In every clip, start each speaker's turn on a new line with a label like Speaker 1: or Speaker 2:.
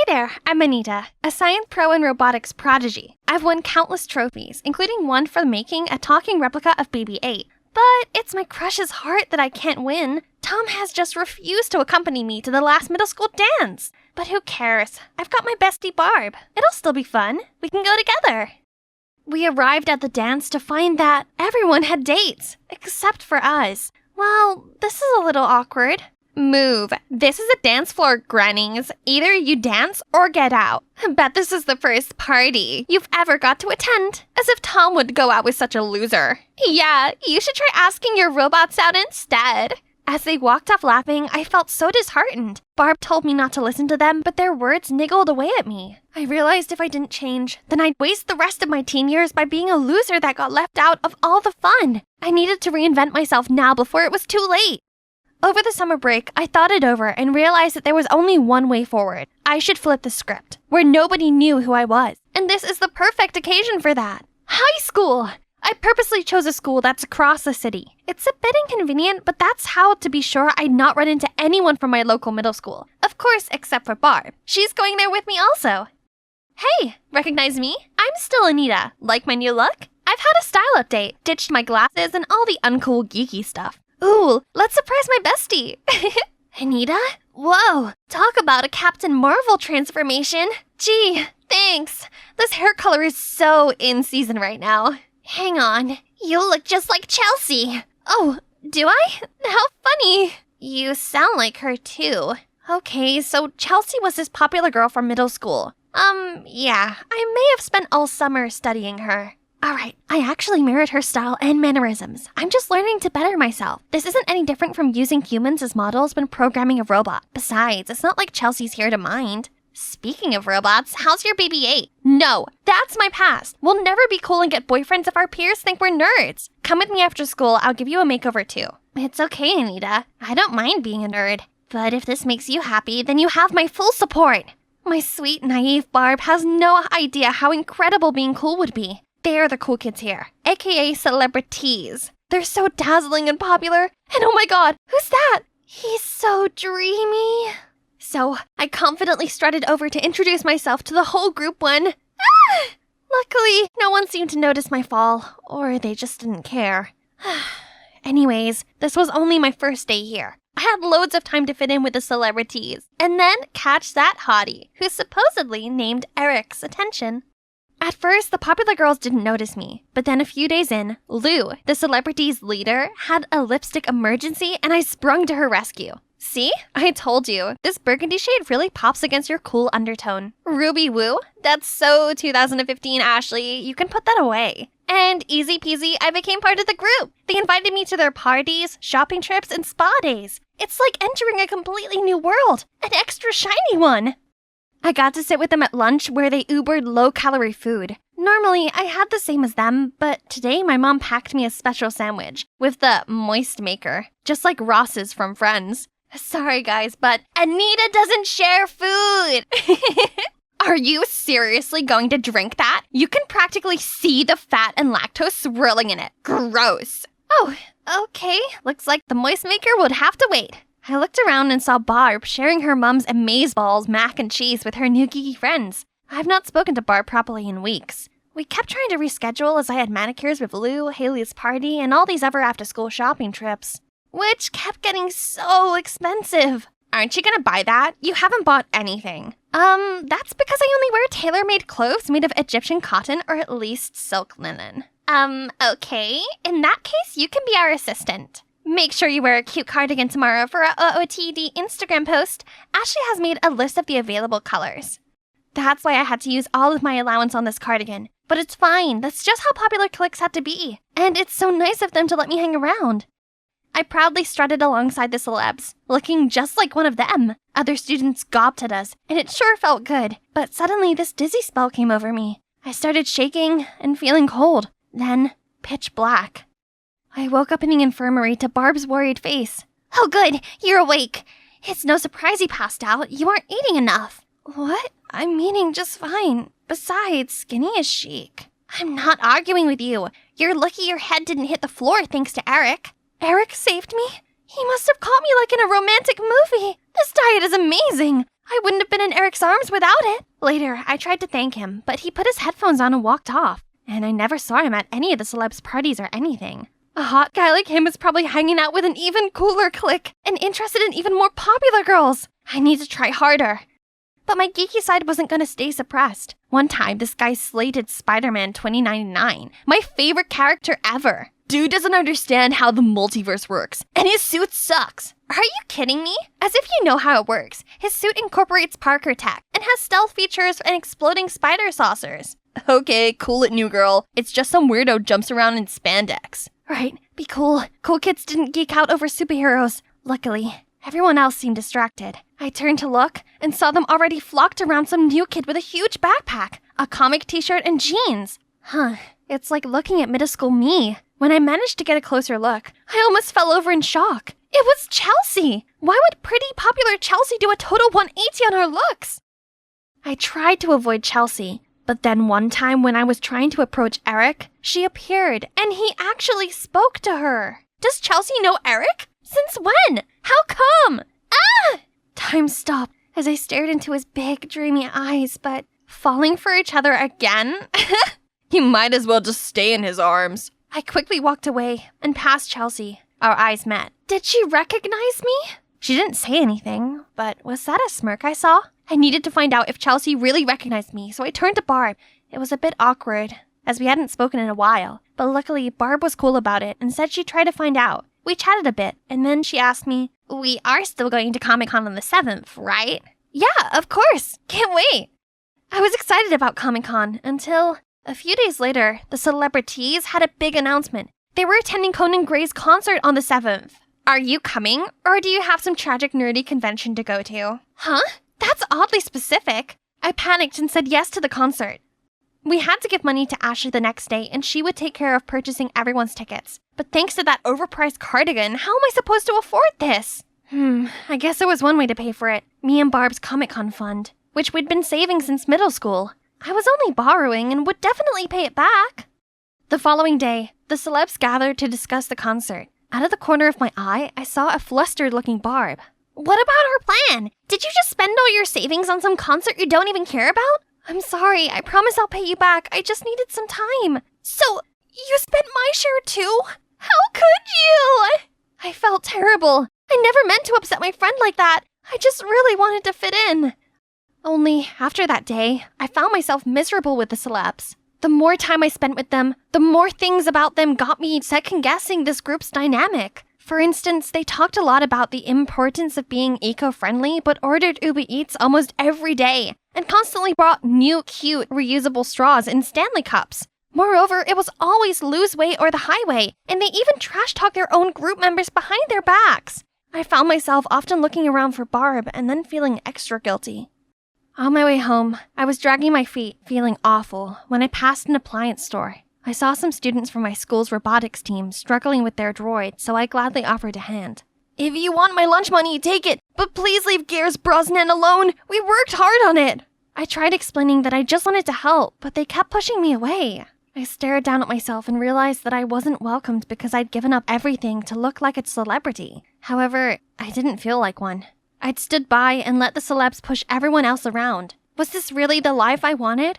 Speaker 1: Hi there, I'm Anita, a science pro and robotics prodigy. I've won countless trophies, including one for making a talking replica of BB-8. But it's my crush's heart that I can't win. Tom has just refused to accompany me to the last middle school dance. But who cares? I've got my bestie Barb. It'll still be fun. We can go together. We arrived at the dance to find that everyone had dates, except for us. Well, this is a little awkward. Move. This is a dance floor, Grannies. Either you dance or get out. Bet this is the first party you've ever got to attend. As if Tom would go out with such a loser. Yeah, you should try asking your robots out instead. As they walked off laughing, I felt so disheartened. Barb told me not to listen to them, but their words niggled away at me. I realized if I didn't change, then I'd waste the rest of my teen years by being a loser that got left out of all the fun. I needed to reinvent myself now before it was too late. Over the summer break, I thought it over and realized that there was only one way forward. I should flip the script, where nobody knew who I was. And this is the perfect occasion for that. High school! I purposely chose a school that's across the city. It's a bit inconvenient, but that's how to be sure I'd not run into anyone from my local middle school. Of course, except for Barb. She's going there with me also. Hey, recognize me? I'm still Anita. Like my new look? I've had a style update, ditched my glasses and all the uncool geeky stuff. Ooh, let's surprise my bestie. Anita? Whoa, talk about a Captain Marvel transformation. Gee, thanks. This hair color is so in season right now. Hang on, you look just like Chelsea. Oh, do I? How funny. You sound like her too. Okay, so Chelsea was this popular girl from middle school. Yeah, I may have spent all summer studying her. Alright, I actually mirrored her style and mannerisms. I'm just learning to better myself. This isn't any different from using humans as models when programming a robot. Besides, it's not like Chelsea's here to mind. Speaking of robots, how's your BB-8? No, that's my past. We'll never be cool and get boyfriends if our peers think we're nerds. Come with me after school, I'll give you a makeover too. It's okay, Anita. I don't mind being a nerd. But if this makes you happy, then you have my full support. My sweet, naive Barb has no idea how incredible being cool would be. They're the cool kids here, aka celebrities. They're so dazzling and popular. And oh my god, who's that? He's so dreamy. So I confidently strutted over to introduce myself to the whole group when... Luckily, no one seemed to notice my fall, or they just didn't care. Anyways, this was only my first day here. I had loads of time to fit in with the celebrities. And then catch that hottie, who supposedly named Eric's attention. At first, the popular girls didn't notice me, but then a few days in, Lou, the celebrity's leader, had a lipstick emergency and I sprung to her rescue. See? I told you, this burgundy shade really pops against your cool undertone. Ruby Woo? That's so 2015, Ashley. You can put that away. And easy peasy, I became part of the group. They invited me to their parties, shopping trips, and spa days. It's like entering a completely new world, an extra shiny one. I got to sit with them at lunch where they Ubered low-calorie food. Normally, I had the same as them, but today my mom packed me a special sandwich with the moist maker, just like Ross's from Friends. Sorry guys, but Anita doesn't share food! Are you seriously going to drink that? You can practically see the fat and lactose swirling in it. Gross. Oh, okay. Looks like the moist maker would have to wait. I looked around and saw Barb sharing her mom's amazeballs mac and cheese with her new geeky friends. I've not spoken to Barb properly in weeks. We kept trying to reschedule as I had manicures with Lou, Haley's party, and all these other after-school shopping trips, which kept getting so expensive. Aren't you gonna buy that? You haven't bought anything. That's because I only wear tailor-made clothes made of Egyptian cotton or at least silk linen. Okay. In that case, you can be our assistant. Make sure you wear a cute cardigan tomorrow for our OOTD Instagram post. Ashley has made a list of the available colors. That's why I had to use all of my allowance on this cardigan. But it's fine, that's just how popular cliques had to be. And it's so nice of them to let me hang around. I proudly strutted alongside the celebs, looking just like one of them. Other students gawped at us, and it sure felt good. But suddenly this dizzy spell came over me. I started shaking and feeling cold. Then, pitch black. I woke up in the infirmary to Barb's worried face. Oh good, you're awake. It's no surprise you passed out. You aren't eating enough. What? I'm eating just fine. Besides, skinny is chic. I'm not arguing with you. You're lucky your head didn't hit the floor thanks to Eric. Eric saved me? He must have caught me like in a romantic movie. This diet is amazing. I wouldn't have been in Eric's arms without it. Later, I tried to thank him, but he put his headphones on and walked off. And I never saw him at any of the celebs' parties or anything. A hot guy like him is probably hanging out with an even cooler clique and interested in even more popular girls. I need to try harder. But my geeky side wasn't going to stay suppressed. One time, this guy slated Spider-Man 2099, my favorite character ever. Dude doesn't understand how the multiverse works, and his suit sucks. Are you kidding me? As if you know how it works. His suit incorporates Parker tech and has stealth features and exploding spider saucers. Okay, cool it, new girl. It's just some weirdo jumps around in spandex. Right, be cool. Cool kids didn't geek out over superheroes. Luckily, everyone else seemed distracted. I turned to look and saw them already flocked around some new kid with a huge backpack, a comic t-shirt, and jeans. It's like looking at middle school me. When I managed to get a closer look, I almost fell over in shock. It was Chelsea! Why would pretty, popular Chelsea do a total 180 on her looks? I tried to avoid Chelsea, but then one time when I was trying to approach Eric, she appeared, and he actually spoke to her. Does Chelsea know Eric? Since when? How come? Ah! Time stopped as I stared into his big, dreamy eyes, but falling for each other again? You might as well just stay in his arms. I quickly walked away and passed Chelsea. Our eyes met. Did she recognize me? She didn't say anything, but was that a smirk I saw? I needed to find out if Chelsea really recognized me, so I turned to Barb. It was a bit awkward, as we hadn't spoken in a while, but luckily Barb was cool about it and said she'd try to find out. We chatted a bit, and then she asked me, "We are still going to Comic-Con on the 7th, right?" "Yeah, of course. Can't wait." I was excited about Comic-Con until a few days later, the celebrities had a big announcement. They were attending Conan Gray's concert on the 7th. Are you coming, or do you have some tragic nerdy convention to go to? Huh? That's oddly specific. I panicked and said yes to the concert. We had to give money to Ashley the next day, and she would take care of purchasing everyone's tickets. But thanks to that overpriced cardigan, how am I supposed to afford this? I guess there was one way to pay for it. Me and Barb's Comic-Con fund, which we'd been saving since middle school. I was only borrowing and would definitely pay it back. The following day, the celebs gathered to discuss the concert. Out of the corner of my eye, I saw a flustered-looking Barb. What about her plan? Did you just spend all your savings on some concert you don't even care about? I'm sorry, I promise I'll pay you back. I just needed some time. So, you spent my share too? How could you? I felt terrible. I never meant to upset my friend like that. I just really wanted to fit in. Only, after that day, I found myself miserable with the celebs. The more time I spent with them, the more things about them got me second-guessing this group's dynamic. For instance, they talked a lot about the importance of being eco-friendly, but ordered Uber Eats almost every day, and constantly brought new, cute, reusable straws in Stanley cups. Moreover, it was always lose weight or the highway, and they even trash-talked their own group members behind their backs. I found myself often looking around for Barb and then feeling extra guilty. On my way home, I was dragging my feet, feeling awful, when I passed an appliance store. I saw some students from my school's robotics team struggling with their droid, so I gladly offered a hand. "If you want my lunch money, take it, but please leave Gears Brosnan alone. We worked hard on it." I tried explaining that I just wanted to help, but they kept pushing me away. I stared down at myself and realized that I wasn't welcomed because I'd given up everything to look like a celebrity. However, I didn't feel like one. I'd stood by and let the celebs push everyone else around. Was this really the life I wanted?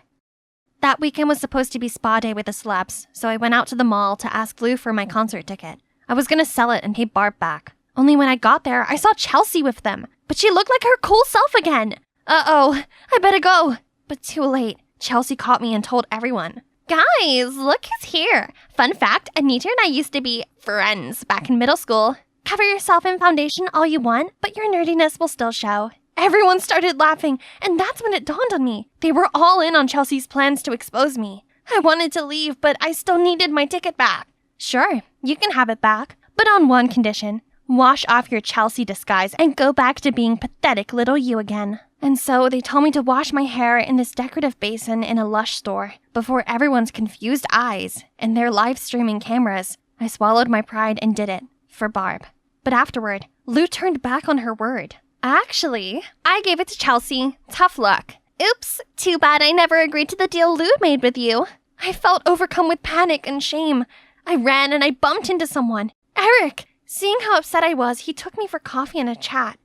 Speaker 1: That weekend was supposed to be spa day with the celebs, so I went out to the mall to ask Lou for my concert ticket. I was gonna sell it and pay Barb back. Only when I got there, I saw Chelsea with them, but she looked like her cool self again. Uh-oh, I better go. But too late. Chelsea caught me and told everyone. "Guys, look who's here. Fun fact, Anita and I used to be friends back in middle school. Cover yourself in foundation all you want, but your nerdiness will still show." Everyone started laughing, and that's when it dawned on me. They were all in on Chelsea's plans to expose me. I wanted to leave, but I still needed my ticket back. "Sure, you can have it back, but on one condition. Wash off your Chelsea disguise and go back to being pathetic little you again." And so they told me to wash my hair in this decorative basin in a Lush store before everyone's confused eyes and their live streaming cameras. I swallowed my pride and did it. For Barb. But afterward, Lou turned back on her word. "Actually, I gave it to Chelsea. Tough luck. Oops, too bad I never agreed to the deal Lou made with you." I felt overcome with panic and shame. I ran and I bumped into someone. Eric! Seeing how upset I was, he took me for coffee and a chat.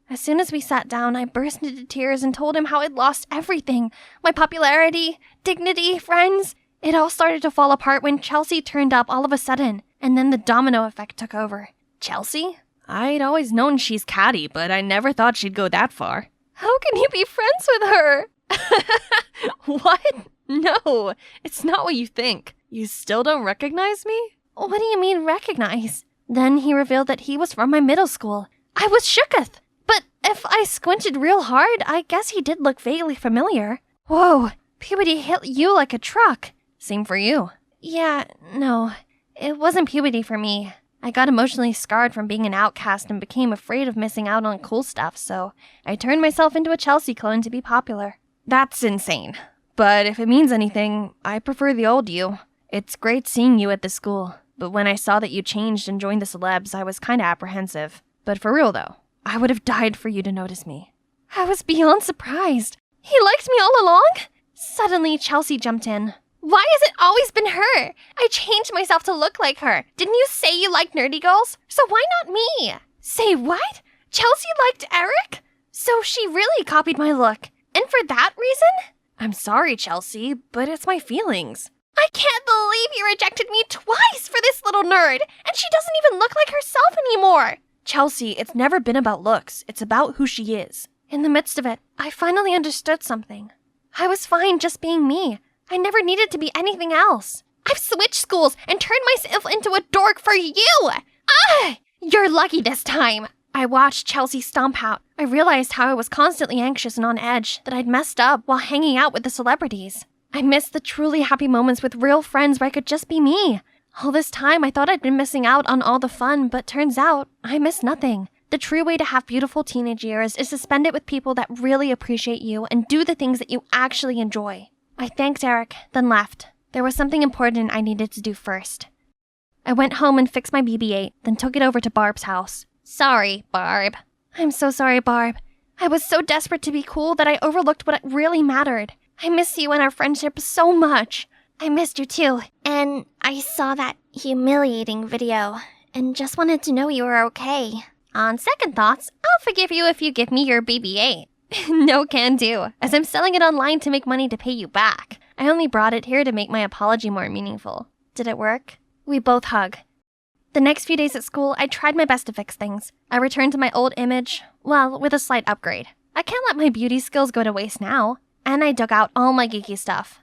Speaker 1: As soon as we sat down, I burst into tears and told him how I'd lost everything. My popularity, dignity, friends. It all started to fall apart when Chelsea turned up all of a sudden, and then the domino effect took over. Chelsea? I'd always known she's catty, but I never thought she'd go that far. How can you be friends with her? What? No, it's not what you think. You still don't recognize me? What do you mean recognize? Then he revealed that he was from my middle school. I was shooketh. But if I squinted real hard, I guess he did look vaguely familiar. Whoa, puberty hit you like a truck. Same for you. Yeah, no, it wasn't puberty for me. I got emotionally scarred from being an outcast and became afraid of missing out on cool stuff, so I turned myself into a Chelsea clone to be popular. That's insane. But if it means anything, I prefer the old you. It's great seeing you at the school, but when I saw that you changed and joined the celebs, I was kinda apprehensive. But for real though, I would have died for you to notice me. I was beyond surprised. He liked me all along? Suddenly, Chelsea jumped in. Why has it always been her? I changed myself to look like her. Didn't you say you liked nerdy girls? So why not me? Say what? Chelsea liked Eric? So she really copied my look. And for that reason? I'm sorry, Chelsea, but it's my feelings. I can't believe you rejected me twice for this little nerd, and she doesn't even look like herself anymore. Chelsea, it's never been about looks. It's about who she is. In the midst of it, I finally understood something. I was fine just being me. I never needed to be anything else. I've switched schools and turned myself into a dork for you! Ah! You're lucky this time! I watched Chelsea stomp out. I realized how I was constantly anxious and on edge, that I'd messed up while hanging out with the celebrities. I missed the truly happy moments with real friends where I could just be me. All this time, I thought I'd been missing out on all the fun, but turns out, I missed nothing. The true way to have beautiful teenage years is to spend it with people that really appreciate you and do the things that you actually enjoy. I thanked Eric, then left. There was something important I needed to do first. I went home and fixed my BB-8, then took it over to Barb's house. Sorry, Barb. I'm so sorry, Barb. I was so desperate to be cool that I overlooked what really mattered. I miss you and our friendship so much. I missed you too. And I saw that humiliating video and just wanted to know you were okay. On second thoughts, I'll forgive you if you give me your BB-8. No can do, as I'm selling it online to make money to pay you back. I only brought it here to make my apology more meaningful. Did it work? We both hug. The next few days at school, I tried my best to fix things. I returned to my old image, well, with a slight upgrade. I can't let my beauty skills go to waste now. And I dug out all my geeky stuff.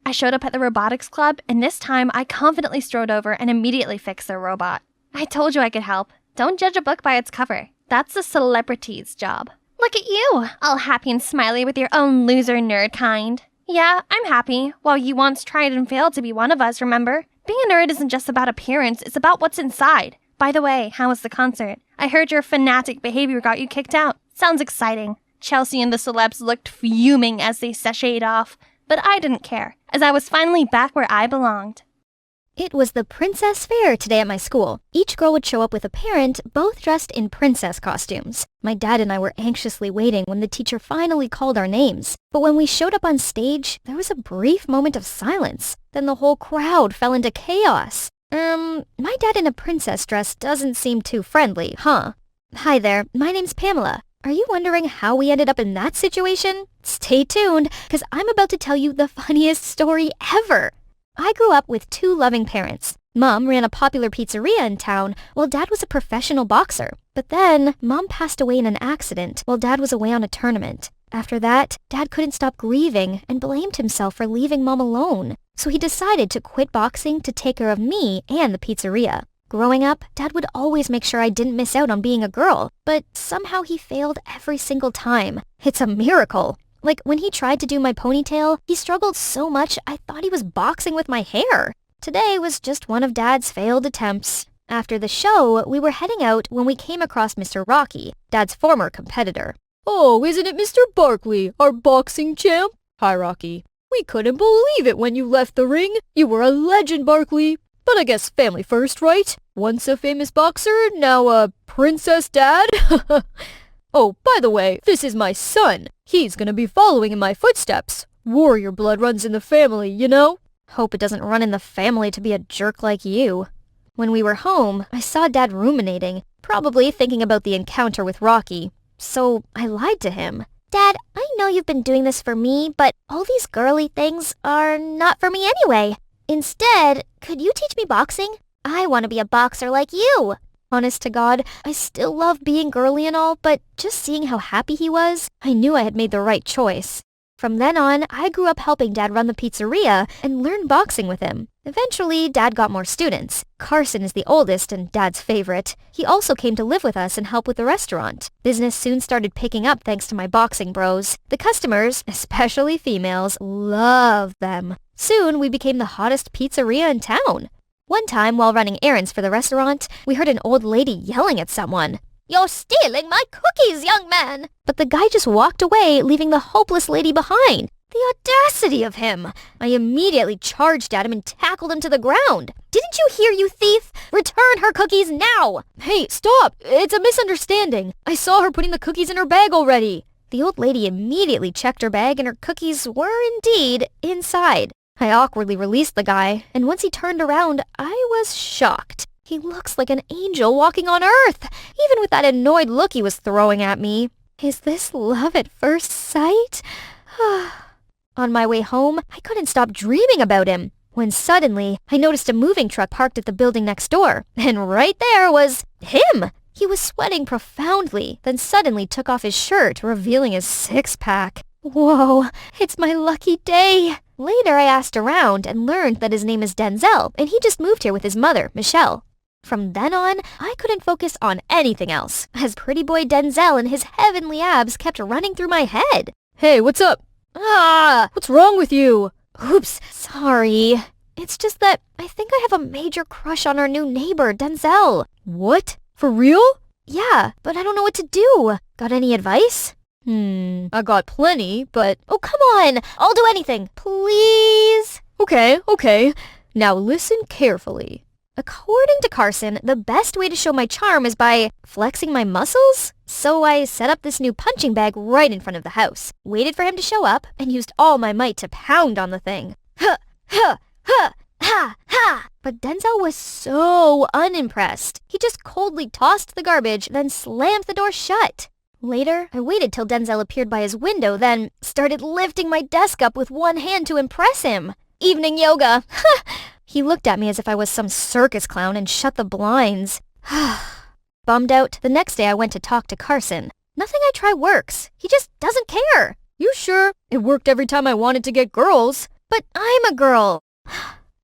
Speaker 1: I showed up at the robotics club, and this time I confidently strode over and immediately fixed their robot. I told you I could help. Don't judge a book by its cover. That's a celebrity's job. Look at you, all happy and smiley with your own loser nerd kind. Yeah, I'm happy. While you once tried and failed to be one of us, remember? Being a nerd isn't just about appearance, it's about what's inside. By the way, how was the concert? I heard your fanatic behavior got you kicked out. Sounds exciting. Chelsea and the celebs looked fuming as they sashayed off, but I didn't care, as I was finally back where I belonged.
Speaker 2: It was the princess fair today at my school. Each girl would show up with a parent, both dressed in princess costumes. My dad and I were anxiously waiting when the teacher finally called our names. But when we showed up on stage, there was a brief moment of silence. Then the whole crowd fell into chaos. My dad in a princess dress doesn't seem too friendly, huh? Hi there, my name's Pamela. Are you wondering how we ended up in that situation? Stay tuned, because I'm about to tell you the funniest story ever. I grew up with two loving parents. Mom ran a popular pizzeria in town, while Dad was a professional boxer. But then, Mom passed away in an accident while Dad was away on a tournament. After that, Dad couldn't stop grieving and blamed himself for leaving Mom alone. So he decided to quit boxing to take care of me and the pizzeria. Growing up, Dad would always make sure I didn't miss out on being a girl, but somehow he failed every single time. It's a miracle. Like, when he tried to do my ponytail, he struggled so much I thought he was boxing with my hair. Today was just one of Dad's failed attempts. After the show, we were heading out when we came across Mr. Rocky, Dad's former competitor.
Speaker 3: Oh, isn't it Mr. Barkley, our boxing champ? Hi, Rocky. We couldn't believe it when you left the ring. You were a legend, Barkley. But I guess family first, right? Once a famous boxer, now a princess dad? Oh, by the way, this is my son. He's gonna be following in my footsteps. Warrior blood runs in the family, you know?
Speaker 2: Hope it doesn't run in the family to be a jerk like you. When we were home, I saw Dad ruminating, probably thinking about the encounter with Rocky. so I lied to him. Dad, I know you've been doing this for me, but all these girly things are not for me anyway. Instead, could you teach me boxing? I want to be a boxer like you. Honest to God, I still love being girly and all, but just seeing how happy he was, I knew I had made the right choice. From then on, I grew up helping Dad run the pizzeria and learned boxing with him. Eventually, Dad got more students. Carson is the oldest and Dad's favorite. He also came to live with us and help with the restaurant. Business soon started picking up thanks to my boxing bros. The customers, especially females, loved them. Soon, we became the hottest pizzeria in town. One time, while running errands for the restaurant, we heard an old lady yelling at someone. "You're stealing my cookies, young man!" But the guy just walked away, leaving the hopeless lady behind. The audacity of him! I immediately charged at him and tackled him to the ground. "Didn't you hear, you thief? Return her cookies now!"
Speaker 3: Hey, stop! It's a misunderstanding. I saw her putting the cookies in her bag already.
Speaker 2: The old lady immediately checked her bag and her cookies were indeed inside. I awkwardly released the guy, and once he turned around, I was shocked. He looks like an angel walking on earth, even with that annoyed look he was throwing at me. Is this love at first sight? On my way home, I couldn't stop dreaming about him, when suddenly I noticed a moving truck parked at the building next door, and right there was him! He was sweating profoundly, then suddenly took off his shirt, revealing his six-pack. Whoa, it's my lucky day! Later, I asked around and learned that his name is Denzel, and he just moved here with his mother, Michelle. From then on, I couldn't focus on anything else, as pretty boy Denzel and his heavenly abs kept running through my head.
Speaker 3: Hey, what's up?
Speaker 2: Ah!
Speaker 3: What's wrong with you?
Speaker 2: Oops, sorry. It's just that I think I have a major crush on our new neighbor, Denzel.
Speaker 3: What? For real?
Speaker 2: Yeah, but I don't know what to do. Got any advice?
Speaker 3: I got plenty, but...
Speaker 2: Oh, come on! I'll do anything. Please?
Speaker 3: Okay. Now listen carefully.
Speaker 2: According to Carson, the best way to show my charm is by flexing my muscles. So I set up this new punching bag right in front of the house, waited for him to show up, and used all my might to pound on the thing. Ha! Ha! Ha! Ha! Ha! But Denzel was so unimpressed. He just coldly tossed the garbage, then slammed the door shut. Later, I waited till Denzel appeared by his window, then started lifting my desk up with one hand to impress him. Evening yoga. He looked at me as if I was some circus clown and shut the blinds. Bummed out, the next day I went to talk to Carson. Nothing I try works. He just doesn't care.
Speaker 3: You sure? It worked every time I wanted to get girls.
Speaker 2: But I'm a girl.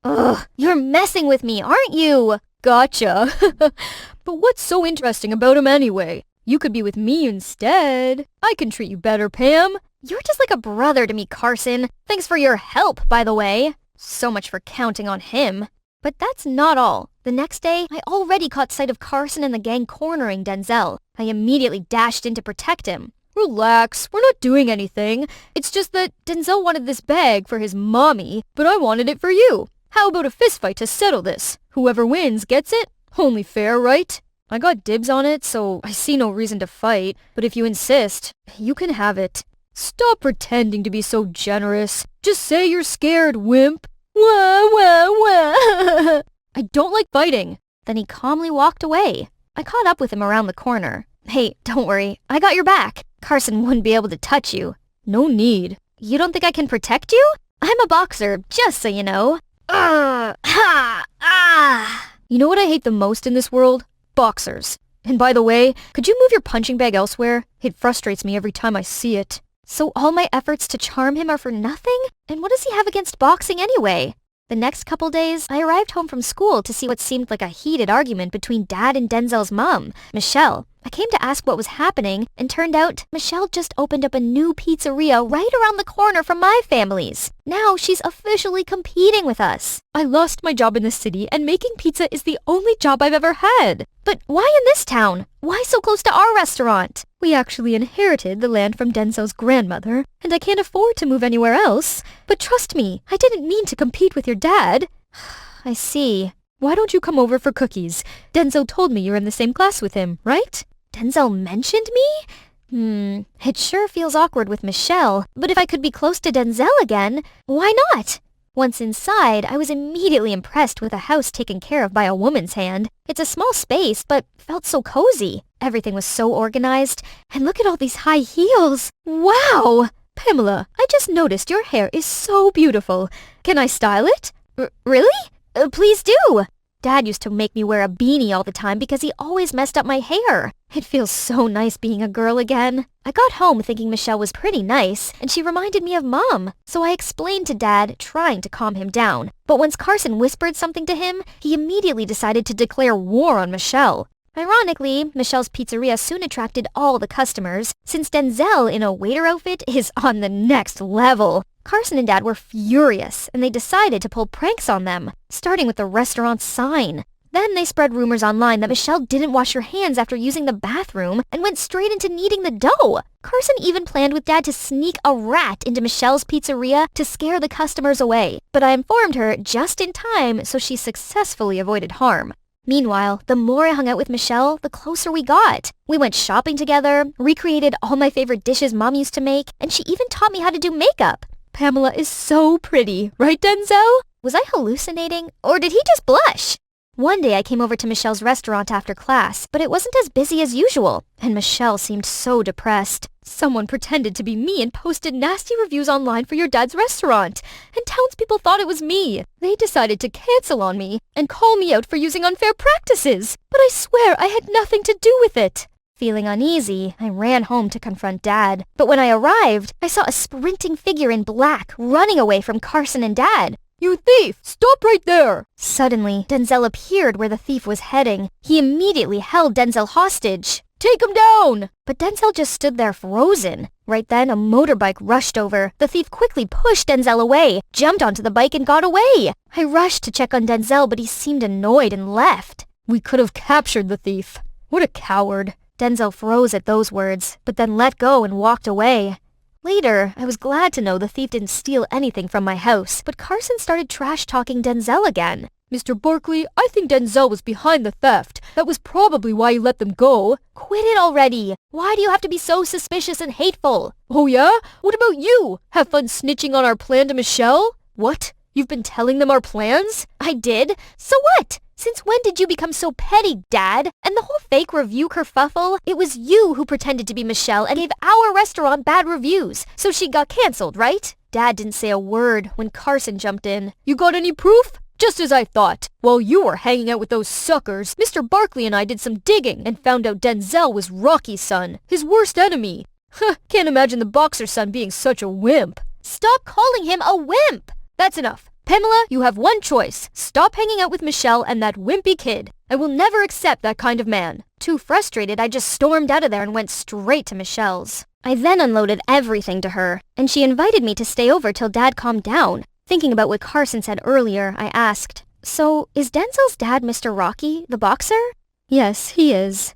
Speaker 2: Ugh, you're messing with me, aren't you?
Speaker 3: Gotcha. But what's so interesting about him anyway? You could be with me instead. I can treat you better, Pam.
Speaker 2: You're just like a brother to me, Carson. Thanks for your help, by the way. So much for counting on him. But that's not all. The next day, I already caught sight of Carson and the gang cornering Denzel. I immediately dashed in to protect him.
Speaker 3: Relax, we're not doing anything. It's just that Denzel wanted this bag for his mommy, but I wanted it for you. How about a fistfight to settle this? Whoever wins gets it? Only fair, right? I got dibs on it, so I see no reason to fight. But if you insist, you can have it. Stop pretending to be so generous. Just say you're scared, wimp. Wah, wah, wah. I don't like fighting.
Speaker 2: Then he calmly walked away. I caught up with him around the corner. Hey, don't worry. I got your back. Carson wouldn't be able to touch you.
Speaker 3: No need.
Speaker 2: You don't think I can protect you? I'm a boxer, just so you know. Ha! Ah!
Speaker 3: You know what I hate the most in this world? Boxers. And by the way, could you move your punching bag elsewhere? It frustrates me every time I see it.
Speaker 2: So all my efforts to charm him are for nothing? And what does he have against boxing anyway? The next couple days, I arrived home from school to see what seemed like a heated argument between Dad and Denzel's mom, Michelle. I came to ask what was happening, and turned out Michelle just opened up a new pizzeria right around the corner from my family's. Now she's officially competing with us.
Speaker 3: I lost my job in the city, and making pizza is the only job I've ever had.
Speaker 2: But why in this town? Why so close to our restaurant?
Speaker 3: We actually inherited the land from Denzel's grandmother, and I can't afford to move anywhere else. But trust me, I didn't mean to compete with your dad.
Speaker 2: I see.
Speaker 3: Why don't you come over for cookies? Denzel told me you're in the same class with him, right?
Speaker 2: Denzel mentioned me? It sure feels awkward with Michelle, but if I could be close to Denzel again, why not? Once inside, I was immediately impressed with a house taken care of by a woman's hand. It's a small space, but felt so cozy. Everything was so organized. And look at all these high heels. Wow! Pamela, I just noticed your hair is so beautiful. Can I style it? Really? Please do! Dad used to make me wear a beanie all the time because he always messed up my hair. It feels so nice being a girl again. I got home thinking Michelle was pretty nice, and she reminded me of Mom. So I explained to Dad, trying to calm him down. But once Carson whispered something to him, he immediately decided to declare war on Michelle. Ironically, Michelle's pizzeria soon attracted all the customers, since Denzel in a waiter outfit is on the next level. Carson and Dad were furious, and they decided to pull pranks on them, starting with the restaurant's sign. Then they spread rumors online that Michelle didn't wash her hands after using the bathroom and went straight into kneading the dough. Carson even planned with Dad to sneak a rat into Michelle's pizzeria to scare the customers away, but I informed her just in time so she successfully avoided harm. Meanwhile, the more I hung out with Michelle, the closer we got. We went shopping together, recreated all my favorite dishes Mom used to make, and she even taught me how to do makeup. Pamela is so pretty, right, Denzel? Was I hallucinating, or did he just blush? One day I came over to Michelle's restaurant after class, but it wasn't as busy as usual, and Michelle seemed so depressed. Someone pretended to be me and posted nasty reviews online for your dad's restaurant, and townspeople thought it was me. They decided to cancel on me and call me out for using unfair practices, but I swear I had nothing to do with it. Feeling uneasy, I ran home to confront Dad. But when I arrived, I saw a sprinting figure in black running away from Carson and Dad.
Speaker 3: You thief! Stop right there!
Speaker 2: Suddenly, Denzel appeared where the thief was heading. He immediately held Denzel hostage.
Speaker 3: Take him down!
Speaker 2: But Denzel just stood there frozen. Right then, a motorbike rushed over. The thief quickly pushed Denzel away, jumped onto the bike, and got away. I rushed to check on Denzel, but he seemed annoyed and left.
Speaker 3: We could have captured the thief. What a coward.
Speaker 2: Denzel froze at those words, but then let go and walked away. Later, I was glad to know the thief didn't steal anything from my house, but Carson started trash-talking Denzel again.
Speaker 3: Mr. Barkley, I think Denzel was behind the theft. That was probably why you let them go.
Speaker 2: Quit it already! Why do you have to be so suspicious and hateful?
Speaker 3: Oh yeah? What about you? Have fun snitching on our plan to Michelle? What? You've been telling them our plans?
Speaker 2: I did? So what? Since when did you become so petty, Dad? And the whole fake review kerfuffle? It was you who pretended to be Michelle and gave our restaurant bad reviews, so she got cancelled, right? Dad didn't say a word when Carson jumped in.
Speaker 3: You got any proof? Just as I thought. While you were hanging out with those suckers, Mr. Barkley and I did some digging and found out Denzel was Rocky's son, his worst enemy. Can't imagine the boxer's son being such a wimp.
Speaker 2: Stop calling him a wimp!
Speaker 3: That's enough. Pamela, you have one choice. Stop hanging out with Michelle and that wimpy kid. I will never accept that kind of man.
Speaker 2: Too frustrated, I just stormed out of there and went straight to Michelle's. I then unloaded everything to her, and she invited me to stay over till Dad calmed down. Thinking about what Carson said earlier, I asked, "So, is Denzel's dad Mr. Rocky, the boxer?"
Speaker 3: Yes, he is.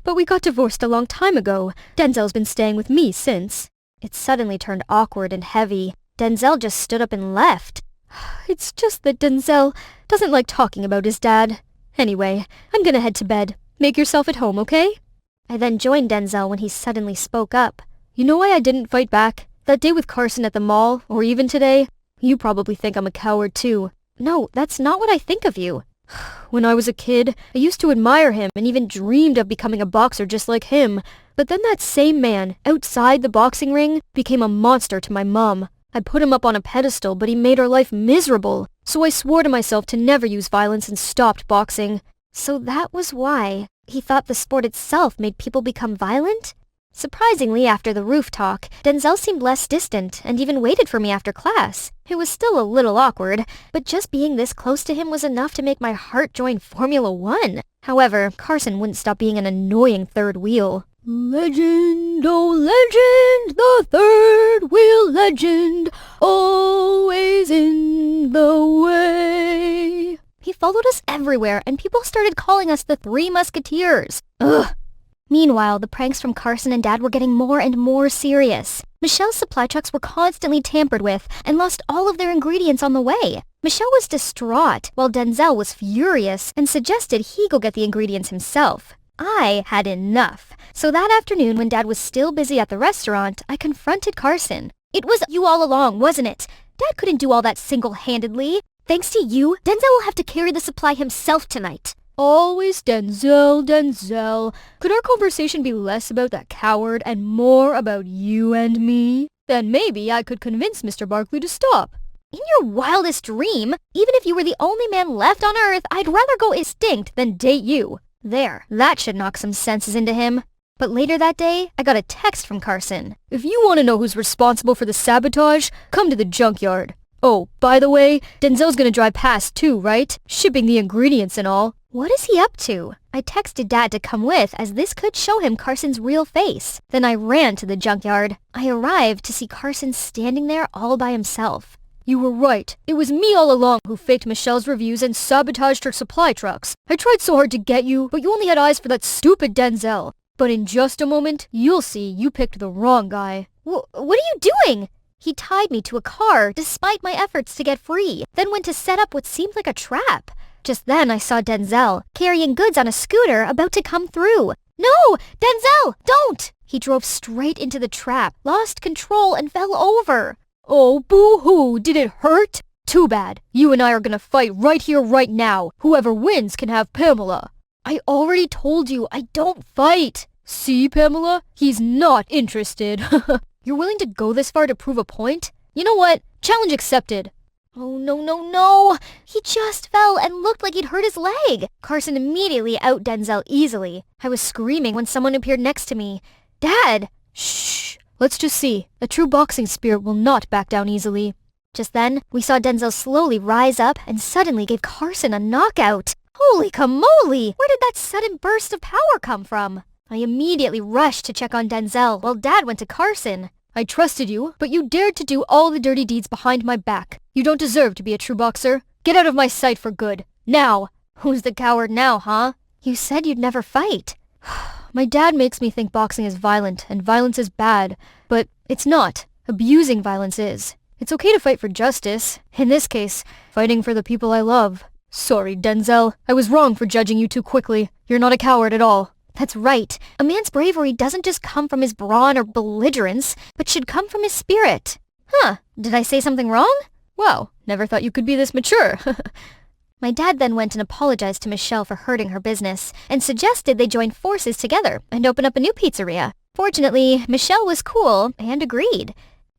Speaker 3: But we got divorced a long time ago. Denzel's been staying with me since.
Speaker 2: It suddenly turned awkward and heavy. Denzel just stood up and left.
Speaker 3: It's just that Denzel doesn't like talking about his dad. Anyway, I'm gonna head to bed. Make yourself at home, okay?
Speaker 2: I then joined Denzel when he suddenly spoke up.
Speaker 3: You know why I didn't fight back? That day with Carson at the mall, or even today? You probably think I'm a coward too.
Speaker 2: No, that's not what I think of you.
Speaker 3: When I was a kid, I used to admire him and even dreamed of becoming a boxer just like him. But then that same man, outside the boxing ring, became a monster to my mom. I put him up on a pedestal, but he made our life miserable. So I swore to myself to never use violence and stopped boxing.
Speaker 2: So that was why. He thought the sport itself made people become violent? Surprisingly, after the roof talk, Denzel seemed less distant and even waited for me after class. It was still a little awkward, but just being this close to him was enough to make my heart join Formula One. However, Carson wouldn't stop being an annoying third wheel.
Speaker 3: Legend, oh legend, the third wheel legend, always in the way.
Speaker 2: He followed us everywhere, and people started calling us the Three Musketeers. Ugh. Meanwhile, the pranks from Carson and Dad were getting more and more serious. Michelle's supply trucks were constantly tampered with and lost all of their ingredients on the way. Michelle was distraught, while Denzel was furious and suggested he go get the ingredients himself. I had enough. So that afternoon, when Dad was still busy at the restaurant, I confronted Carson. "It was you all along, wasn't it? Dad couldn't do all that single-handedly. Thanks to you, Denzel will have to carry the supply himself tonight.
Speaker 3: Always Denzel, Denzel. Could our conversation be less about that coward and more about you and me? Then maybe I could convince Mr. Barkley to stop.
Speaker 2: In your wildest dream, even if you were the only man left on Earth, I'd rather go extinct than date you. There, that should knock some senses into him. But later that day, I got a text from Carson.
Speaker 3: If you want to know who's responsible for the sabotage, come to the junkyard. Oh, by the way, Denzel's gonna drive past too, right? Shipping the ingredients and all.
Speaker 2: What is he up to? I texted Dad to come with, as this could show him Carson's real face. Then I ran to the junkyard. I arrived to see Carson standing there all by himself.
Speaker 3: You were right. It was me all along who faked Michelle's reviews and sabotaged her supply trucks. I tried so hard to get you, but you only had eyes for that stupid Denzel. But in just a moment, you'll see you picked the wrong guy.
Speaker 2: What are you doing? He tied me to a car despite my efforts to get free, then went to set up what seemed like a trap. Just then I saw Denzel, carrying goods on a scooter, about to come through. No! Denzel! Don't! He drove straight into the trap, lost control, and fell over.
Speaker 3: Oh, boo-hoo! Did it hurt? Too bad. You and I are gonna fight right here, right now. Whoever wins can have Pamela. I already told you, I don't fight. See, Pamela? He's not interested. You're willing to go this far to prove a point? You know what? Challenge accepted.
Speaker 2: Oh, no. He just fell and looked like he'd hurt his leg. Carson immediately out Denzel easily. I was screaming when someone appeared next to me. Dad!
Speaker 3: Shh. Let's just see. A true boxing spirit will not back down easily.
Speaker 2: Just then, we saw Denzel slowly rise up and suddenly gave Carson a knockout. Holy camole! Where did that sudden burst of power come from? I immediately rushed to check on Denzel while Dad went to Carson.
Speaker 3: I trusted you, but you dared to do all the dirty deeds behind my back. You don't deserve to be a true boxer. Get out of my sight for good. Now!
Speaker 2: Who's the coward now, huh? You said you'd never fight.
Speaker 3: My dad makes me think boxing is violent and violence is bad, but it's not. Abusing violence is. It's okay to fight for justice. In this case, fighting for the people I love. Sorry, Denzel. I was wrong for judging you too quickly. You're not a coward at all.
Speaker 2: That's right. A man's bravery doesn't just come from his brawn or belligerence, but should come from his spirit. Huh, did I say something wrong?
Speaker 3: Wow, never thought you could be this mature.
Speaker 2: My dad then went and apologized to Michelle for hurting her business, and suggested they join forces together and open up a new pizzeria. Fortunately, Michelle was cool and agreed.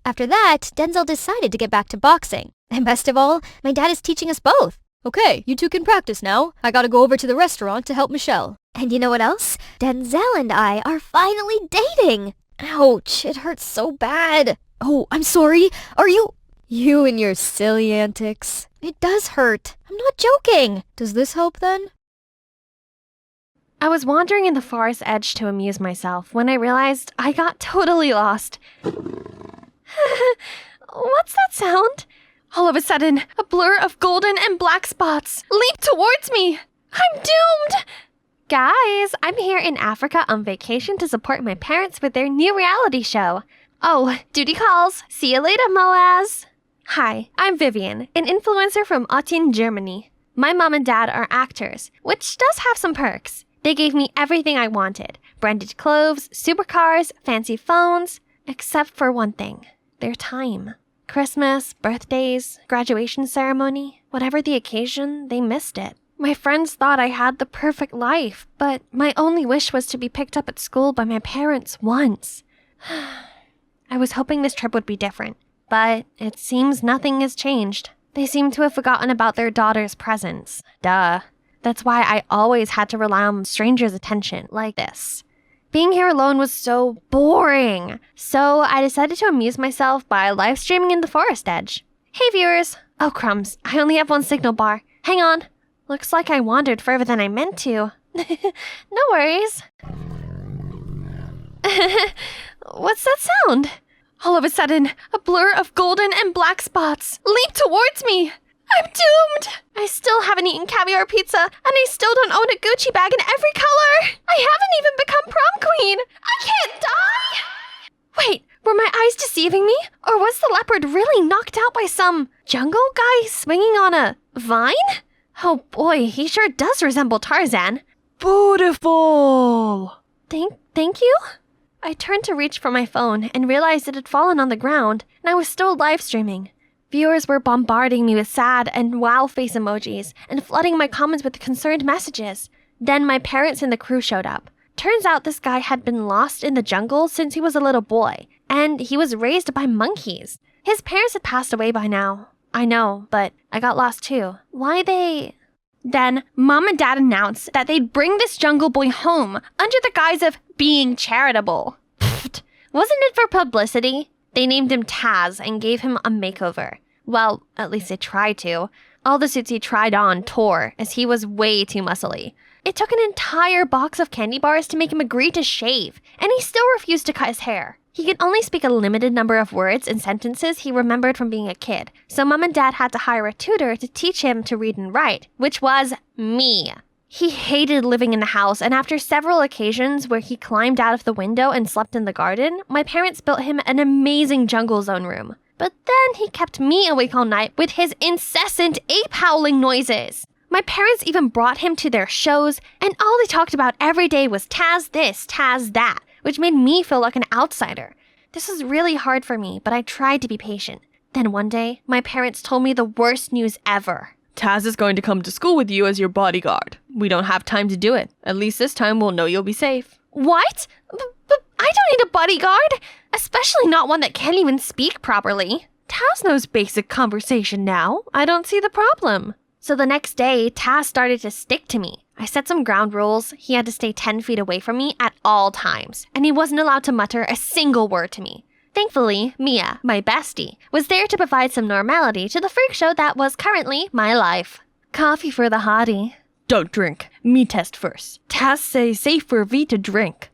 Speaker 2: After that, Denzel decided to get back to boxing. And best of all, my dad is teaching us both.
Speaker 3: Okay, you two can practice now. I gotta go over to the restaurant to help Michelle.
Speaker 2: And you know what else? Denzel and I are finally dating. Ouch, it hurts so bad.
Speaker 3: Oh, I'm sorry. Are you... You and your silly antics.
Speaker 2: It does hurt. I'm not joking.
Speaker 3: Does this help then?
Speaker 1: I was wandering in the forest edge to amuse myself when I realized I got totally lost. What's that sound? All of a sudden, a blur of golden and black spots leaped towards me. I'm doomed! Guys, I'm here in Africa on vacation to support my parents with their new reality show. Oh, duty calls. See you later, Moaz. Hi, I'm Vivian, an influencer from Aachen, Germany. My mom and dad are actors, which does have some perks. They gave me everything I wanted. Branded clothes, supercars, fancy phones. Except for one thing. Their time. Christmas, birthdays, graduation ceremony, whatever the occasion, they missed it. My friends thought I had the perfect life, but my only wish was to be picked up at school by my parents once. I was hoping this trip would be different, but it seems nothing has changed. They seem to have forgotten about their daughter's presence. Duh. That's why I always had to rely on strangers' attention like this. Being here alone was so boring. So I decided to amuse myself by live streaming in the forest edge. Hey viewers! Oh crumbs, I only have one signal bar. Hang on. Looks like I wandered further than I meant to. No worries. What's that sound? All of a sudden, a blur of golden and black spots leaped towards me. I'm doomed! I still haven't eaten caviar pizza, and I still don't own a Gucci bag in every color! I haven't even become prom queen! I can't die! Wait, were my eyes deceiving me? Or was the leopard really knocked out by some jungle guy swinging on a vine? Oh boy, he sure does resemble Tarzan.
Speaker 3: Beautiful!
Speaker 1: Thank you? I turned to reach for my phone and realized it had fallen on the ground, and I was still live streaming. Viewers were bombarding me with sad and wow face emojis and flooding my comments with concerned messages. Then my parents and the crew showed up. Turns out this guy had been lost in the jungle since he was a little boy, and he was raised by monkeys. His parents had passed away by now. I know, but I got lost too. Then Mom and Dad announced that they'd bring this jungle boy home under the guise of being charitable. Pfft, wasn't it for publicity? They named him Taz and gave him a makeover. Well, at least they tried to. All the suits he tried on tore, as he was way too muscly. It took an entire box of candy bars to make him agree to shave, and he still refused to cut his hair. He could only speak a limited number of words and sentences he remembered from being a kid, so Mom and Dad had to hire a tutor to teach him to read and write, which was me. He hated living in the house, and after several occasions where he climbed out of the window and slept in the garden, my parents built him an amazing jungle zone room. But then he kept me awake all night with his incessant ape howling noises. My parents even brought him to their shows, and all they talked about every day was Taz this, Taz that, which made me feel like an outsider. This was really hard for me, but I tried to be patient. Then one day, my parents told me the worst news ever.
Speaker 4: Taz is going to come to school with you as your bodyguard. We don't have time to do it. At least this time we'll know you'll be safe.
Speaker 1: What? But I don't need a bodyguard, especially not one that can't even speak properly.
Speaker 4: Taz knows basic conversation now. I don't see the problem.
Speaker 1: So the next day, Taz started to stick to me. I set some ground rules. He had to stay 10 feet away from me at all times, and he wasn't allowed to mutter a single word to me. Thankfully, Mia, my bestie, was there to provide some normality to the freak show that was currently my life. Coffee for the hottie.
Speaker 4: Don't drink. Me test first. Taz say safe for V to drink.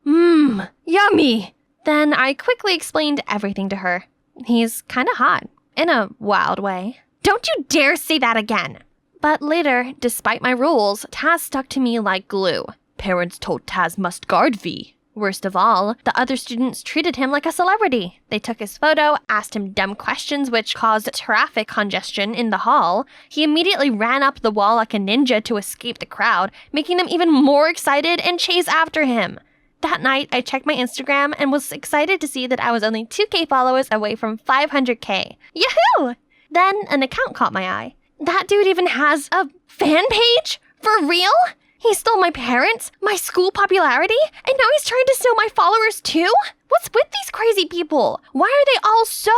Speaker 1: Yummy! Then I quickly explained everything to her. He's kinda hot, in a wild way. Don't you dare say that again! But later, despite my rules, Taz stuck to me like glue.
Speaker 4: Parents told Taz must guard V.
Speaker 1: Worst of all, the other students treated him like a celebrity. They took his photo, asked him dumb questions which caused traffic congestion in the hall. He immediately ran up the wall like a ninja to escape the crowd, making them even more excited and chase after him. That night, I checked my Instagram and was excited to see that I was only 2K followers away from 500K. Yahoo! Then an account caught my eye. That dude even has a fan page? For real? He stole my parents, my school popularity, and now he's trying to steal my followers too? What's with these crazy people? Why are they all so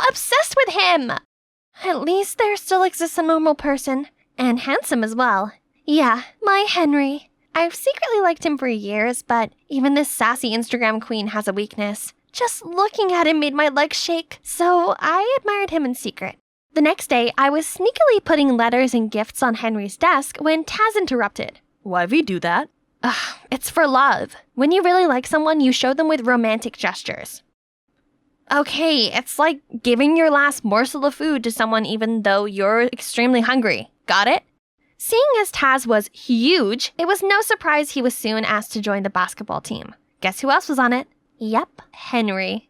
Speaker 1: obsessed with him? At least there still exists a normal person. And handsome as well. Yeah, my Henry. I've secretly liked him for years, but even this sassy Instagram queen has a weakness. Just looking at him made my legs shake, so I admired him in secret. The next day, I was sneakily putting letters and gifts on Henry's desk when Taz interrupted.
Speaker 4: Why we do that?
Speaker 1: It's for love. When you really like someone, you show them with romantic gestures. Okay, it's like giving your last morsel of food to someone even though you're extremely hungry. Got it? Seeing as Taz was huge, it was no surprise he was soon asked to join the basketball team. Guess who else was on it? Yep, Henry.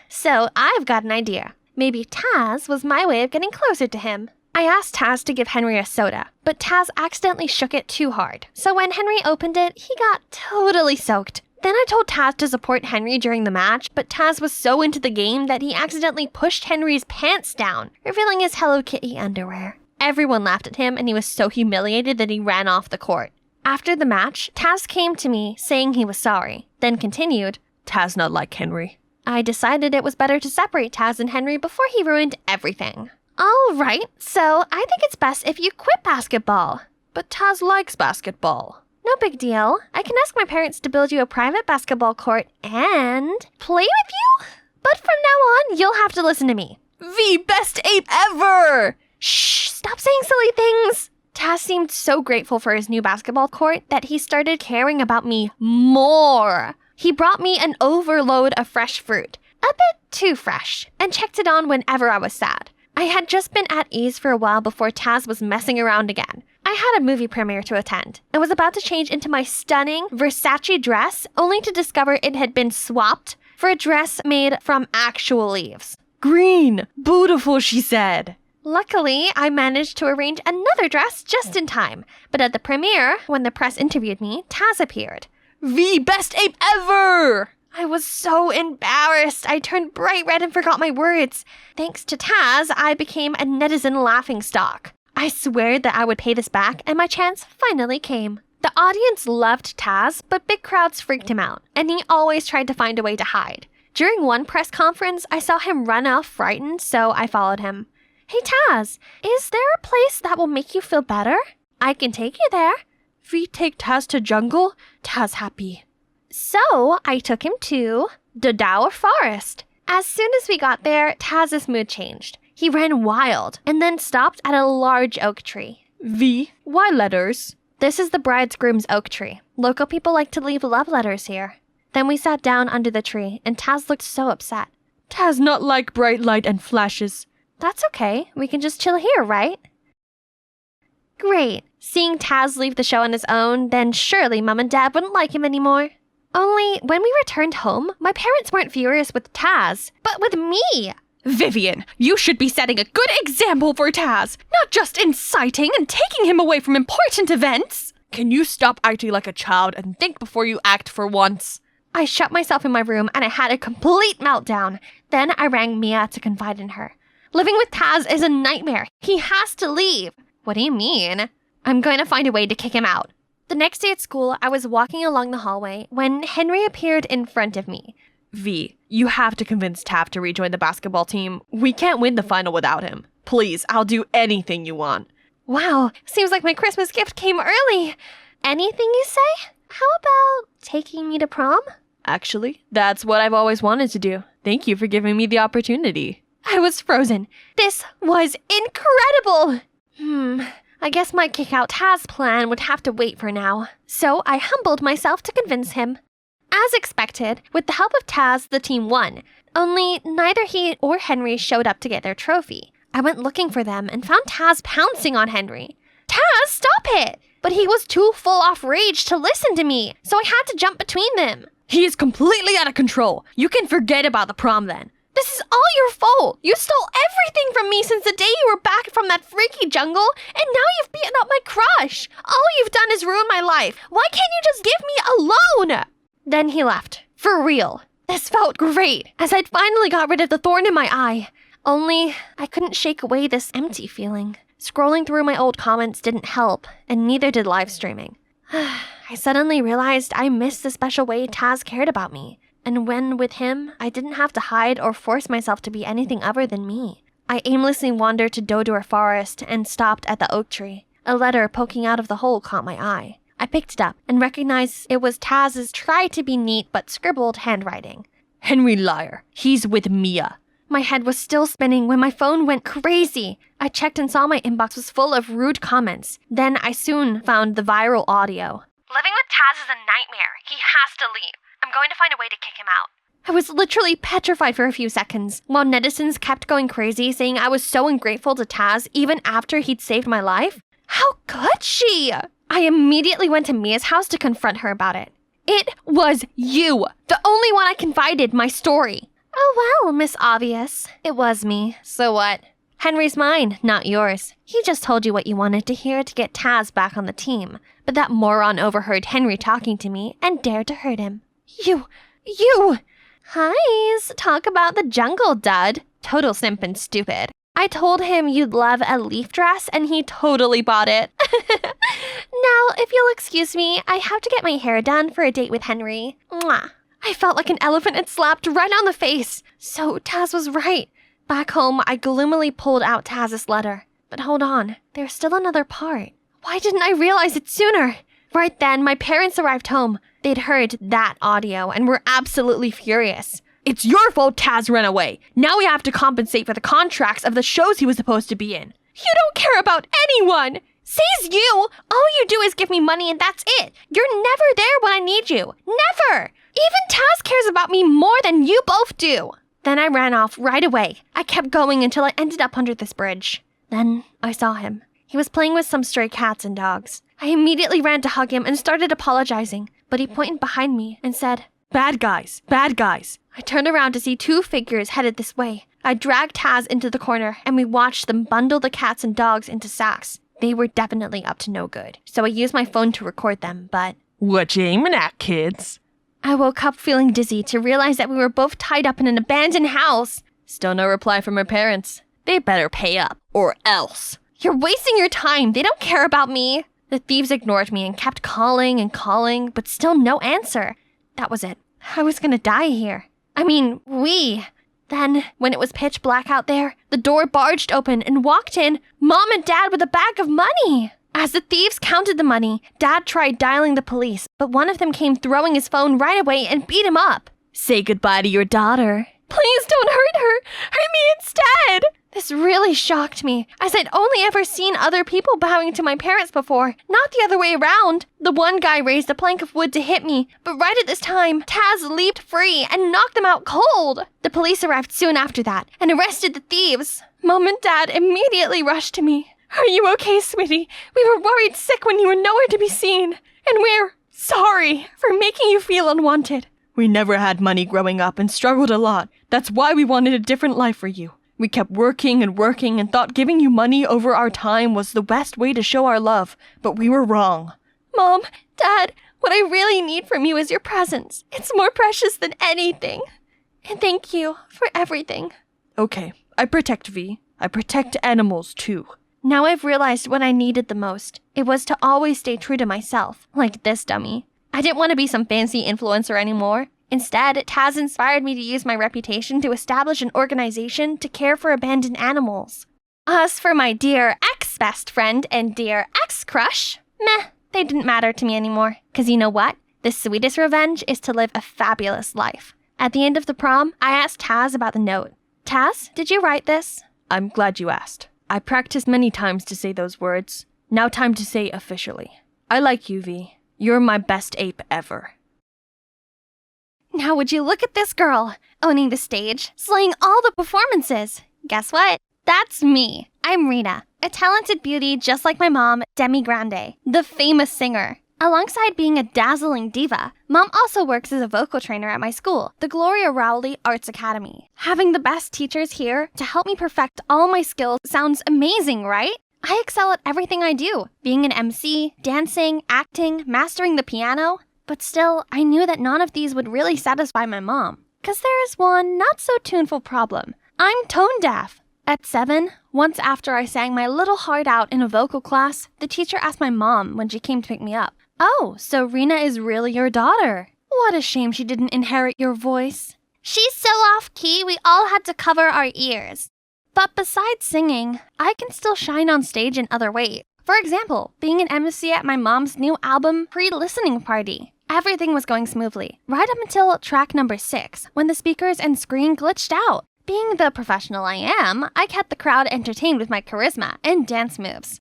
Speaker 1: So I've got an idea. Maybe Taz was my way of getting closer to him. I asked Taz to give Henry a soda, but Taz accidentally shook it too hard. So when Henry opened it, he got totally soaked. Then I told Taz to support Henry during the match, but Taz was so into the game that he accidentally pushed Henry's pants down, revealing his Hello Kitty underwear. Everyone laughed at him, and he was so humiliated that he ran off the court. After the match, Taz came to me saying he was sorry, then continued,
Speaker 4: Taz not like Henry.
Speaker 1: I decided it was better to separate Taz and Henry before he ruined everything. All right, so I think it's best if you quit basketball.
Speaker 4: But Taz likes basketball.
Speaker 1: No big deal. I can ask my parents to build you a private basketball court and play with you? But from now on, you'll have to listen to me.
Speaker 4: V, best ape ever!
Speaker 1: Shh, stop saying silly things. Taz seemed so grateful for his new basketball court that he started caring about me more. He brought me an overload of fresh fruit, a bit too fresh, and checked it on whenever I was sad. I had just been at ease for a while before Taz was messing around again. I had a movie premiere to attend and was about to change into my stunning Versace dress, only to discover it had been swapped for a dress made from actual leaves.
Speaker 4: Green! Beautiful, she said.
Speaker 1: Luckily, I managed to arrange another dress just in time, but at the premiere, when the press interviewed me, Taz appeared.
Speaker 4: V, best ape ever!
Speaker 1: I was so embarrassed. I turned bright red and forgot my words. Thanks to Taz, I became a netizen laughingstock. I swear that I would pay this back, and my chance finally came. The audience loved Taz, but big crowds freaked him out, and he always tried to find a way to hide. During one press conference, I saw him run off frightened, so I followed him. Hey Taz, is there a place that will make you feel better? I can take you there.
Speaker 4: We take Taz to jungle? Taz happy.
Speaker 1: So I took him to the Dower Forest. As soon as we got there, Taz's mood changed. He ran wild and then stopped at a large oak tree.
Speaker 4: Why letters?
Speaker 1: This is the bridegroom's oak tree. Local people like to leave love letters here. Then we sat down under the tree, and Taz looked so upset.
Speaker 4: Taz not like bright light and flashes.
Speaker 1: That's okay. We can just chill here, right? Great. Seeing Taz leave the show on his own, then surely Mom and Dad wouldn't like him anymore. Only, when we returned home, my parents weren't furious with Taz, but with me.
Speaker 4: Vivian, you should be setting a good example for Taz, not just inciting and taking him away from important events. Can you stop acting like a child and think before you act for once?
Speaker 1: I shut myself in my room and I had a complete meltdown. Then I rang Mia to confide in her. Living with Taz is a nightmare. He has to leave. What do you mean? I'm going to find a way to kick him out. The next day at school, I was walking along the hallway when Henry appeared in front of me.
Speaker 4: V, you have to convince Taff to rejoin the basketball team. We can't win the final without him. Please, I'll do anything you want.
Speaker 1: Wow, seems like my Christmas gift came early. Anything you say? How about taking me to prom?
Speaker 4: Actually, that's what I've always wanted to do. Thank you for giving me the opportunity.
Speaker 1: I was frozen. This was incredible! I guess my kick-out Taz plan would have to wait for now. So I humbled myself to convince him. As expected, with the help of Taz, the team won. Only neither he or Henry showed up to get their trophy. I went looking for them and found Taz pouncing on Henry. Taz, stop it! But he was too full off rage to listen to me, so I had to jump between them.
Speaker 4: He is completely out of control. You can forget about the prom then.
Speaker 1: This is all your fault. You stole everything from me since the day you were back from that freaky jungle, and now you've beaten up my crush. All you've done is ruin my life. Why can't you just give me alone? Then he left. For real. This felt great, as I'd finally got rid of the thorn in my eye. Only, I couldn't shake away this empty feeling. Scrolling through my old comments didn't help, and neither did live streaming. I suddenly realized I missed the special way Taz cared about me. And when with him, I didn't have to hide or force myself to be anything other than me. I aimlessly wandered to Dodur Forest and stopped at the oak tree. A letter poking out of the hole caught my eye. I picked it up and recognized it was Taz's try-to-be-neat but scribbled handwriting.
Speaker 4: Henry liar. He's with Mia.
Speaker 1: My head was still spinning when my phone went crazy. I checked and saw my inbox was full of rude comments. Then I soon found the viral audio. Living with Taz is a nightmare. He has to leave. I'm going to find a way to kick him out. I was literally petrified for a few seconds, while netizens kept going crazy, saying I was so ungrateful to Taz even after he'd saved my life. How could she? I immediately went to Mia's house to confront her about it. It was you, the only one I confided my story. Oh well, Miss Obvious. It was me, so what? Henry's mine, not yours. He just told you what you wanted to hear to get Taz back on the team, but that moron overheard Henry talking to me and dared to hurt him. You! Hi, talk about the jungle, dud. Total simp and stupid. I told him you'd love a leaf dress and he totally bought it. Now, if you'll excuse me, I have to get my hair done for a date with Henry. Mwah. I felt like an elephant had slapped right on the face. So Taz was right. Back home, I gloomily pulled out Taz's letter. But hold on, there's still another part. Why didn't I realize it sooner? Right then, my parents arrived home. They'd heard that audio and were absolutely furious.
Speaker 4: It's your fault Taz ran away. Now we have to compensate for the contracts of the shows he was supposed to be in.
Speaker 1: You don't care about anyone! Says you! All you do is give me money and that's it. You're never there when I need you. Never! Even Taz cares about me more than you both do. Then I ran off right away. I kept going until I ended up under this bridge. Then I saw him. He was playing with some stray cats and dogs. I immediately ran to hug him and started apologizing, but he pointed behind me and said,
Speaker 4: Bad guys, bad guys.
Speaker 1: I turned around to see two figures headed this way. I dragged Taz into the corner and we watched them bundle the cats and dogs into sacks. They were definitely up to no good, so I used my phone to record them, but...
Speaker 4: What you aiming at, kids?
Speaker 1: I woke up feeling dizzy to realize that we were both tied up in an abandoned house.
Speaker 4: Still no reply from her parents. They better pay up, or else.
Speaker 1: You're wasting your time. They don't care about me. The thieves ignored me and kept calling and calling, but still no answer. That was it. I was gonna die here. We. Then, when it was pitch black out there, the door barged open and walked in Mom and Dad with a bag of money. As the thieves counted the money, Dad tried dialing the police, but one of them came throwing his phone right away and beat him up.
Speaker 4: Say goodbye to your daughter.
Speaker 1: Please don't hurt her. Hurt me instead. This really shocked me, as I'd only ever seen other people bowing to my parents before, not the other way around. The one guy raised a plank of wood to hit me, but right at this time, Taz leaped free and knocked them out cold. The police arrived soon after that and arrested the thieves. Mom and Dad immediately rushed to me. Are you okay, sweetie? We were worried sick when you were nowhere to be seen, and we're sorry for making you feel unwanted.
Speaker 4: We never had money growing up and struggled a lot. That's why we wanted a different life for you. We kept working and thought giving you money over our time was the best way to show our love, but we were wrong.
Speaker 1: Mom, Dad, what I really need from you is your presence. It's more precious than anything. And thank you for everything.
Speaker 4: Okay, I protect V. I protect animals too.
Speaker 1: Now I've realized what I needed the most. It was to always stay true to myself, like this dummy. I didn't want to be some fancy influencer anymore. Instead, Taz inspired me to use my reputation to establish an organization to care for abandoned animals. As for my dear ex-best friend and dear ex-crush, meh, they didn't matter to me anymore. 'Cause you know what? The sweetest revenge is to live a fabulous life. At the end of the prom, I asked Taz about the note. Taz, did you write this?
Speaker 4: I'm glad you asked. I practiced many times to say those words. Now time to say officially. I like you, V. You're my best ape ever.
Speaker 1: Now would you look at this girl, owning the stage, slaying all the performances. Guess what? That's me. I'm Rena, a talented beauty just like my mom, Demi Grande, the famous singer. Alongside being a dazzling diva, Mom also works as a vocal trainer at my school, the Gloria Rowley Arts Academy. Having the best teachers here to help me perfect all my skills sounds amazing, right? I excel at everything I do, being an MC, dancing, acting, mastering the piano. But still, I knew that none of these would really satisfy my mom. 'Cause there is one not-so-tuneful problem. I'm tone deaf. At 7, once after I sang my little heart out in a vocal class, the teacher asked my mom when she came to pick me up, "Oh, so Rena is really your daughter? What a shame she didn't inherit your voice. She's so off-key, we all had to cover our ears." But besides singing, I can still shine on stage in other ways. For example, being an MC at my mom's new album pre-listening party. Everything was going smoothly, right up until track number 6, when the speakers and screen glitched out. Being the professional I am, I kept the crowd entertained with my charisma and dance moves.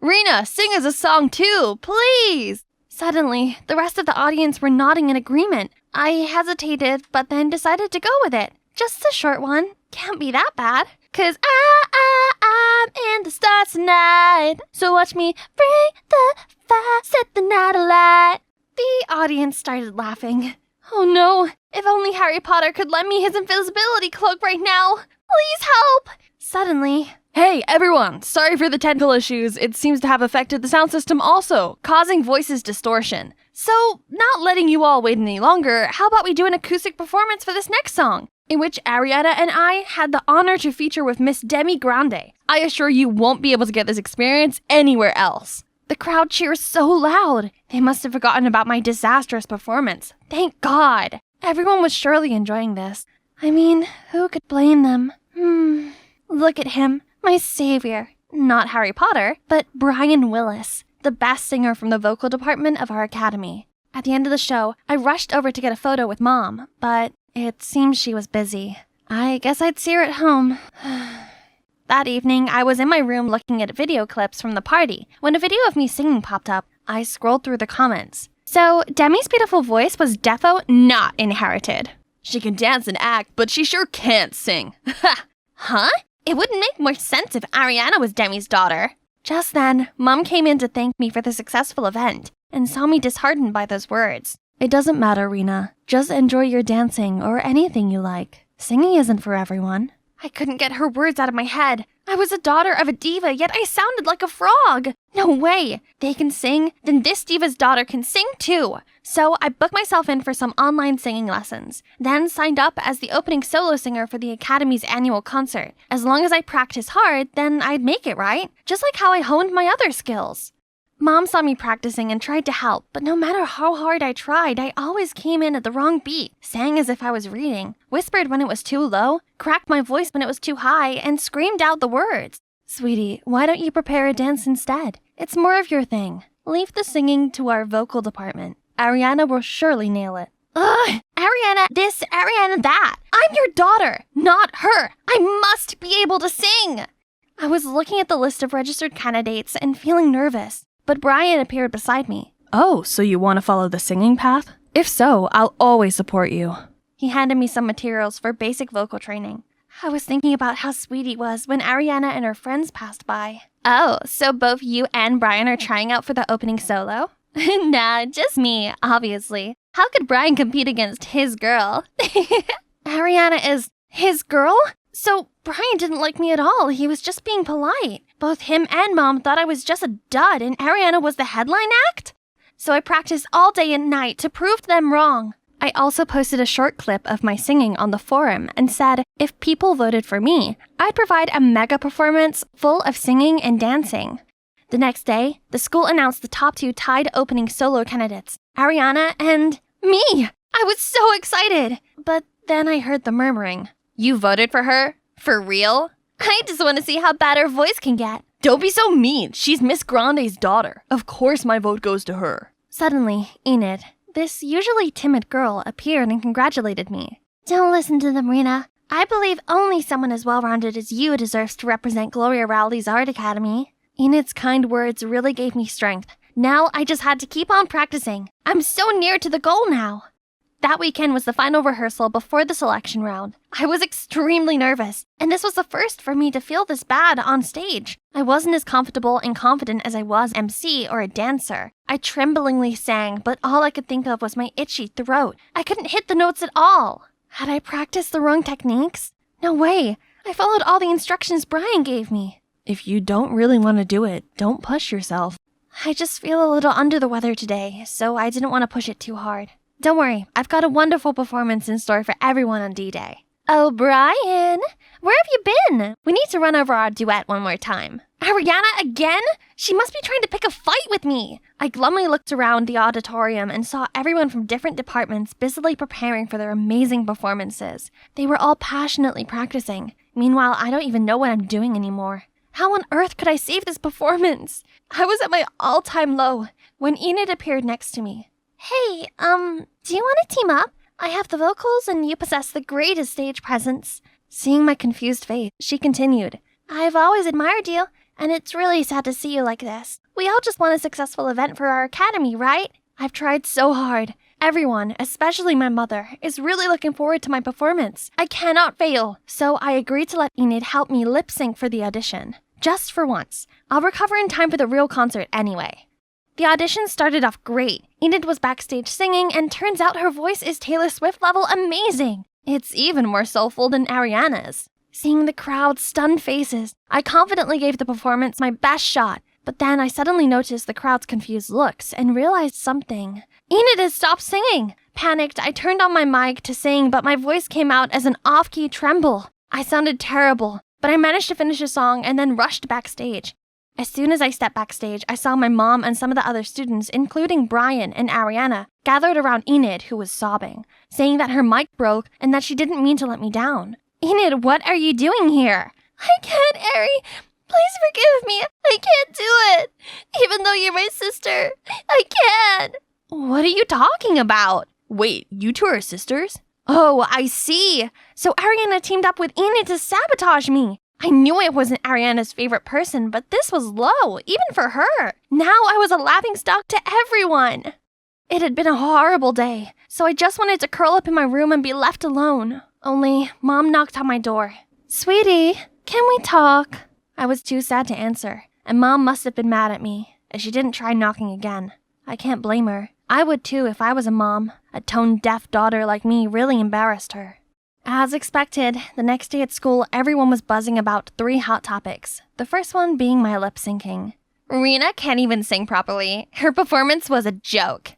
Speaker 4: Rena, sing us a song too, please!
Speaker 1: Suddenly, the rest of the audience were nodding in agreement. I hesitated, but then decided to go with it. Just a short one. Can't be that bad. 'Cause I'm in the stars tonight. So watch me bring the fire, set the night alight. The audience started laughing. Oh no, if only Harry Potter could lend me his invisibility cloak right now. Please help! Suddenly,
Speaker 4: Hey, everyone! Sorry for the technical issues. It seems to have affected the sound system also, causing voices distortion. So, not letting you all wait any longer, how about we do an acoustic performance for this next song, in which Arietta and I had the honor to feature with Miss Demi Grande. I assure you won't be able to get this experience anywhere else.
Speaker 1: the crowd cheers so loud. They must have forgotten about my disastrous performance. Thank God. Everyone was surely enjoying this. I mean, who could blame them? Look at him. My savior. Not Harry Potter, but Brian Willis, the best singer from the vocal department of our academy. At the end of the show, I rushed over to get a photo with Mom, but it seems she was busy. I guess I'd see her at home. That evening, I was in my room looking at video clips from the party when a video of me singing popped up. I scrolled through the comments. So, Demi's beautiful voice was defo not inherited.
Speaker 4: She can dance and act, but she sure can't sing.
Speaker 1: Huh? It wouldn't make more sense if Ariana was Demi's daughter. Just then, Mom came in to thank me for the successful event and saw me disheartened by those words.
Speaker 3: It doesn't matter, Rena. Just enjoy your dancing or anything you like. Singing isn't for everyone.
Speaker 1: I couldn't get her words out of my head. I was a daughter of a diva, yet I sounded like a frog. No way. They can sing, then this diva's daughter can sing too. So I booked myself in for some online singing lessons, then signed up as the opening solo singer for the Academy's annual concert. As long as I practice hard, then I'd make it, right? Just like how I honed my other skills. Mom saw me practicing and tried to help, but no matter how hard I tried, I always came in at the wrong beat, sang as if I was reading, whispered when it was too low, cracked my voice when it was too high, and screamed out the words. Sweetie, why don't you prepare a dance instead? It's more of your thing. Leave the singing to our vocal department. Ariana will surely nail it. Ugh! Ariana this, Ariana that! I'm your daughter, not her! I must be able to sing! I was looking at the list of registered candidates and feeling nervous. But Brian appeared beside me.
Speaker 4: Oh, so you want to follow the singing path? If so, I'll always support you.
Speaker 1: He handed me some materials for basic vocal training. I was thinking about how sweet he was when Ariana and her friends passed by. Oh, so both you and Brian are trying out for the opening solo? Nah, just me, obviously. How could Brian compete against his girl? Ariana is his girl? So Brian didn't like me at all. He was just being polite. Both him and Mom thought I was just a dud and Ariana was the headline act? So I practiced all day and night to prove them wrong. I also posted a short clip of my singing on the forum and said if people voted for me, I'd provide a mega performance full of singing and dancing. The next day, the school announced the top 2 tied opening solo candidates, Ariana and me. I was so excited. But then I heard the murmuring. You voted for her? For real? I just want to see how bad her voice can get.
Speaker 4: Don't be so mean. She's Miss Grande's daughter. Of course my vote goes to her.
Speaker 1: Suddenly, Enid, this usually timid girl, appeared and congratulated me. Don't listen to them, Rena. I believe only someone as well-rounded as you deserves to represent Gloria Rowley's Art Academy. Enid's kind words really gave me strength. Now I just had to keep on practicing. I'm so near to the goal now. That weekend was the final rehearsal before the selection round. I was extremely nervous, and this was the first for me to feel this bad on stage. I wasn't as comfortable and confident as I was MC or a dancer. I tremblingly sang, but all I could think of was my itchy throat. I couldn't hit the notes at all. Had I practiced the wrong techniques? No way. I followed all the instructions Brian gave me.
Speaker 4: If you don't really want to do it, don't push yourself.
Speaker 1: I just feel a little under the weather today, so I didn't want to push it too hard. Don't worry, I've got a wonderful performance in store for everyone on D-Day. Oh, Brian, where have you been? We need to run over our duet one more time. Ariana again? She must be trying to pick a fight with me. I glumly looked around the auditorium and saw everyone from different departments busily preparing for their amazing performances. They were all passionately practicing. Meanwhile, I don't even know what I'm doing anymore. How on earth could I save this performance? I was at my all-time low when Enid appeared next to me. Hey, do you want to team up? I have the vocals and you possess the greatest stage presence. Seeing my confused face, she continued, I've always admired you, and it's really sad to see you like this. We all just want a successful event for our academy, right? I've tried so hard. Everyone, especially my mother, is really looking forward to my performance. I cannot fail. So I agreed to let Enid help me lip sync for the audition. Just for once. I'll recover in time for the real concert anyway. The audition started off great. Enid was backstage singing, and turns out her voice is Taylor Swift level amazing. It's even more soulful than Ariana's. Seeing the crowd's stunned faces, I confidently gave the performance my best shot. But then I suddenly noticed the crowd's confused looks and realized something. Enid had stopped singing. Panicked, I turned on my mic to sing, but my voice came out as an off-key tremble. I sounded terrible, but I managed to finish the song and then rushed backstage. As soon as I stepped backstage, I saw my mom and some of the other students, including Brian and Ariana, gathered around Enid, who was sobbing, saying that her mic broke and that she didn't mean to let me down. Enid, what are you doing here? I can't, Ari. Please forgive me. I can't do it. Even though you're my sister, I can't. What are you talking about?
Speaker 4: Wait, you two are sisters?
Speaker 1: Oh, I see. So Ariana teamed up with Enid to sabotage me. I knew I wasn't Ariana's favorite person, but this was low, even for her. Now I was a laughingstock to everyone. It had been a horrible day, so I just wanted to curl up in my room and be left alone. Only, Mom knocked on my door. Sweetie, can we talk? I was too sad to answer, and Mom must have been mad at me, as she didn't try knocking again. I can't blame her. I would too if I was a mom. A tone-deaf daughter like me really embarrassed her. As expected, the next day at school, everyone was buzzing about 3 hot topics. The first one being my lip syncing. Rena can't even sing properly. Her performance was a joke.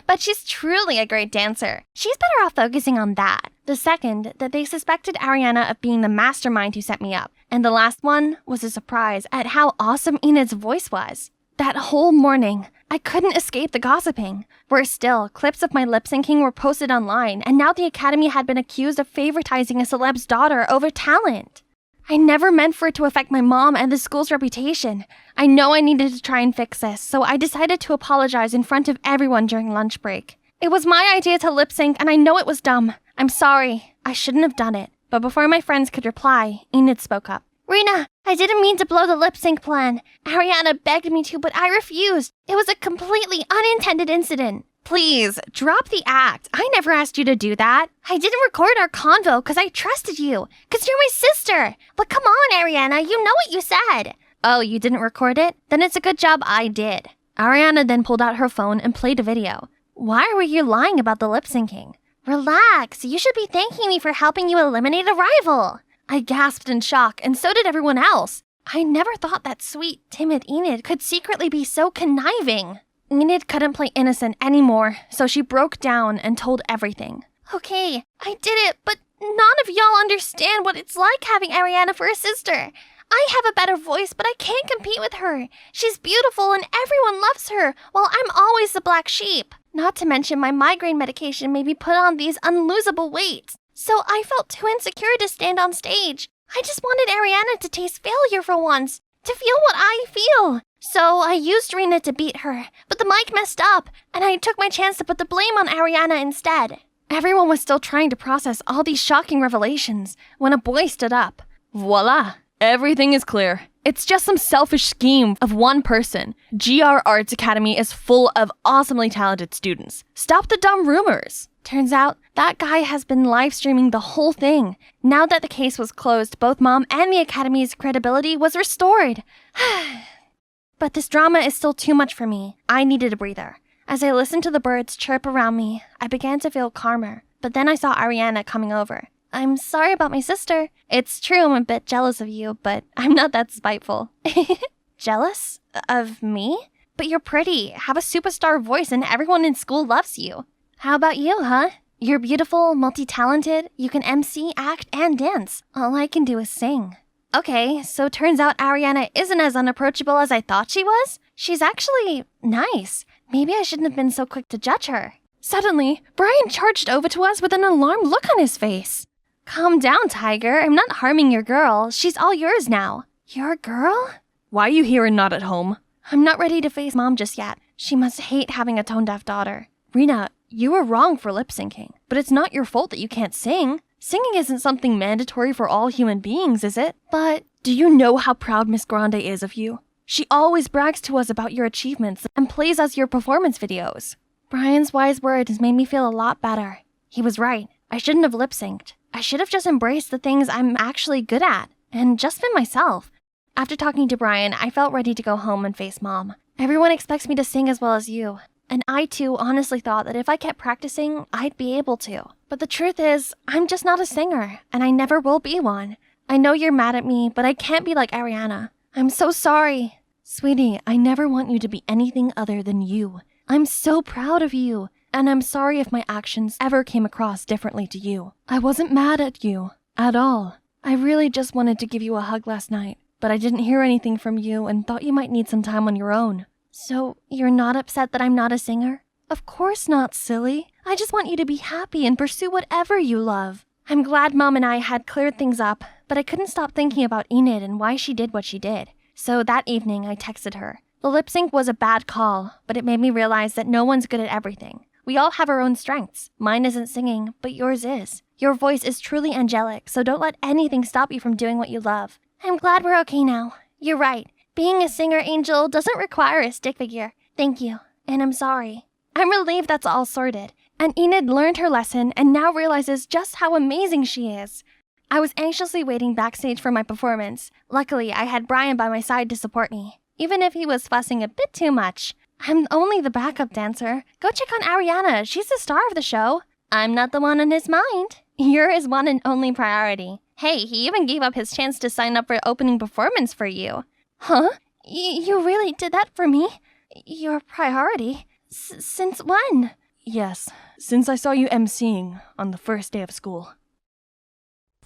Speaker 1: But she's truly a great dancer. She's better off focusing on that. The second, that they suspected Ariana of being the mastermind who set me up. And the last one was a surprise at how awesome Enid's voice was. That whole morning, I couldn't escape the gossiping. Worse still, clips of my lip syncing were posted online, and now the Academy had been accused of favoritizing a celeb's daughter over talent. I never meant for it to affect my mom and the school's reputation. I know I needed to try and fix this, so I decided to apologize in front of everyone during lunch break. It was my idea to lip sync, and I know it was dumb. I'm sorry. I shouldn't have done it. But before my friends could reply, Enid spoke up. Rena, I didn't mean to blow the lip sync plan. Ariana begged me to, but I refused. It was a completely unintended incident.
Speaker 4: Please, drop the act. I never asked you to do that.
Speaker 1: I didn't record our convo because I trusted you. Because you're my sister. But come on, Ariana, you know what you said.
Speaker 4: Oh, you didn't record it? Then it's a good job I did. Ariana then pulled out her phone and played a video.
Speaker 1: Why were you lying about the lip syncing? Relax, you should be thanking me for helping you eliminate a rival.
Speaker 4: I gasped in shock, and so did everyone else.
Speaker 1: I never thought that sweet, timid Enid could secretly be so conniving.
Speaker 4: Enid couldn't play innocent anymore, so she broke down and told everything.
Speaker 1: Okay, I did it, but none of y'all understand what it's like having Ariana for a sister. I have a better voice, but I can't compete with her. She's beautiful and everyone loves her, while I'm always the black sheep. Not to mention my migraine medication made me put on these unlosable weights. So I felt too insecure to stand on stage. I just wanted Ariana to taste failure for once, to feel what I feel. So I used Rena to beat her, but the mic messed up, and I took my chance to put the blame on Ariana instead.
Speaker 4: Everyone was still trying to process all these shocking revelations when a boy stood up. Voila! Everything is clear. It's just some selfish scheme of one person. GR Arts Academy is full of awesomely talented students. Stop the dumb rumors. Turns out, that guy has been live streaming the whole thing. Now that the case was closed, both Mom and the Academy's credibility was restored. But this drama is still too much for me. I needed a breather. As I listened to the birds chirp around me, I began to feel calmer. But then I saw Ariana coming over. I'm sorry about my sister. It's true I'm a bit jealous of you, but I'm not that spiteful.
Speaker 1: Jealous? Of me? But you're pretty, have a superstar voice, and everyone in school loves you. How about you, huh? You're beautiful, multi-talented, you can MC, act, and dance. All I can do is sing. Okay, so turns out Ariana isn't as unapproachable as I thought she was? She's actually nice. Maybe I shouldn't have been so quick to judge her.
Speaker 4: Suddenly, Brian charged over to us with an alarmed look on his face.
Speaker 1: Calm down, Tiger. I'm not harming your girl. She's all yours now. Your girl?
Speaker 4: Why are you here and not at home?
Speaker 1: I'm not ready to face Mom just yet. She must hate having a tone-deaf daughter.
Speaker 4: Rena, you were wrong for lip syncing, but it's not your fault that you can't sing. Singing isn't something mandatory for all human beings, is it?
Speaker 1: But
Speaker 4: do you know how proud Miss Grande is of you? She always brags to us about your achievements and plays us your performance videos.
Speaker 1: Brian's wise words made me feel a lot better. He was right. I shouldn't have lip synced. I should have just embraced the things I'm actually good at and just been myself. After talking to Brian, I felt ready to go home and face Mom. Everyone expects me to sing as well as you. And I too honestly thought that if I kept practicing, I'd be able to. But the truth is, I'm just not a singer, and I never will be one. I know you're mad at me, but I can't be like Ariana. I'm so sorry.
Speaker 4: Sweetie, I never want you to be anything other than you. I'm so proud of you, and I'm sorry if my actions ever came across differently to you. I wasn't mad at you, at all. I really just wanted to give you a hug last night, but I didn't hear anything from you and thought you might need some time on your own.
Speaker 1: So, you're not upset that I'm not a singer?
Speaker 4: Of course not, silly. I just want you to be happy and pursue whatever you love.
Speaker 1: I'm glad Mom and I had cleared things up, but I couldn't stop thinking about Enid and why she did what she did. So that evening, I texted her. The lip sync was a bad call, but it made me realize that no one's good at everything. We all have our own strengths. Mine isn't singing, but yours is. Your voice is truly angelic, so don't let anything stop you from doing what you love. I'm glad we're okay now. You're right. Being a singer angel doesn't require a stick figure. Thank you, and I'm sorry. I'm relieved that's all sorted. And Enid learned her lesson and now realizes just how amazing she is. I was anxiously waiting backstage for my performance. Luckily, I had Brian by my side to support me, even if he was fussing a bit too much. I'm only the backup dancer. Go check on Ariana. She's the star of the show. I'm not the one on his mind. You're his one and only priority. Hey, he even gave up his chance to sign up for opening performance for you. Huh? You really did that for me? Your priority? Since when?
Speaker 4: Yes, since I saw you emceeing on the first day of school.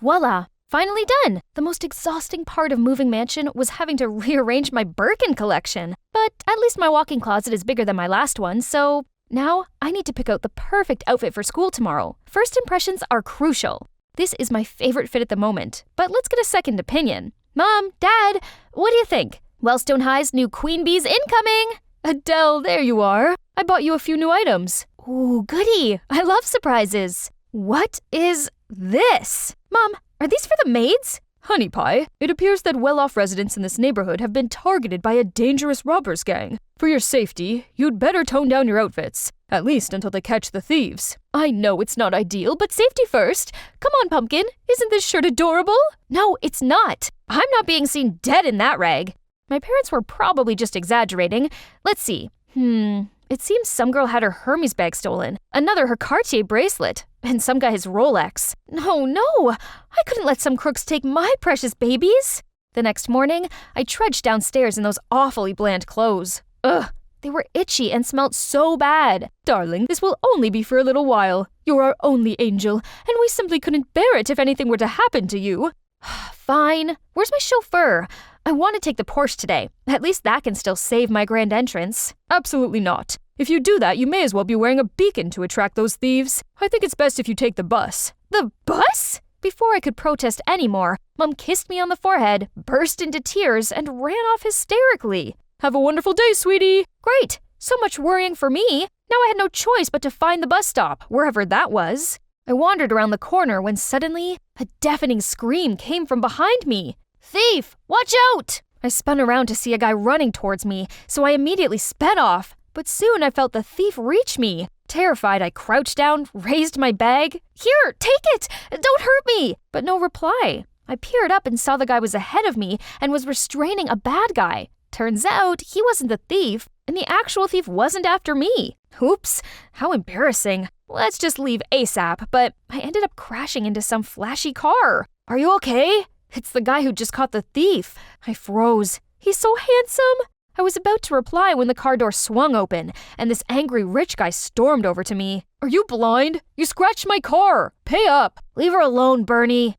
Speaker 2: Voila! Finally done! The most exhausting part of moving mansion was having to rearrange my Birkin collection. But at least my walk-in closet is bigger than my last one, so now I need to pick out the perfect outfit for school tomorrow. First impressions are crucial. This is my favorite fit at the moment, but let's get a second opinion. Mom, Dad, what do you think? Wellstone High's new Queen Bee's incoming!
Speaker 3: Adele, there you are. I bought you a few new items.
Speaker 2: Ooh, goody! I love surprises. What is this? Mom, are these for the maids?
Speaker 3: Honey Pie, it appears that well-off residents in this neighborhood have been targeted by a dangerous robbers gang. For your safety, you'd better tone down your outfits, at least until they catch the thieves. I know it's not ideal, but safety first. Come on, Pumpkin, isn't this shirt adorable?
Speaker 2: No, it's not. I'm not being seen dead in that rag. My parents were probably just exaggerating. Let's see. It seems some girl had her Hermes bag stolen, another her Cartier bracelet, and some guy his Rolex. No, I couldn't let some crooks take my precious babies. The next morning, I trudged downstairs in those awfully bland clothes. Ugh, they were itchy and smelled so bad.
Speaker 3: Darling, this will only be for a little while. You're our only angel, and we simply couldn't bear it if anything were to happen to you.
Speaker 2: Fine. Where's my chauffeur? I want to take the Porsche today. At least that can still save my grand entrance.
Speaker 3: Absolutely not. If you do that, you may as well be wearing a beacon to attract those thieves. I think it's best if you take the bus.
Speaker 2: The bus? Before I could protest anymore, Mom kissed me on the forehead, burst into tears, and ran off hysterically.
Speaker 3: Have a wonderful day, sweetie.
Speaker 2: Great. So much worrying for me. Now I had no choice but to find the bus stop, wherever that was. I wandered around the corner when suddenly a deafening scream came from behind me. Thief! Watch out! I spun around to see a guy running towards me, so I immediately sped off. But soon I felt the thief reach me. Terrified, I crouched down, raised my bag. Here, take it! Don't hurt me! But no reply. I peered up and saw the guy was ahead of me and was restraining a bad guy. Turns out he wasn't the thief, and the actual thief wasn't after me. Oops, how embarrassing. Let's just leave ASAP, but I ended up crashing into some flashy car. Are you okay? It's the guy who just caught the thief. I froze. He's so handsome. I was about to reply when the car door swung open, and this angry rich guy stormed over to me.
Speaker 3: Are you blind? You scratched my car. Pay up.
Speaker 2: Leave her alone, Bernie.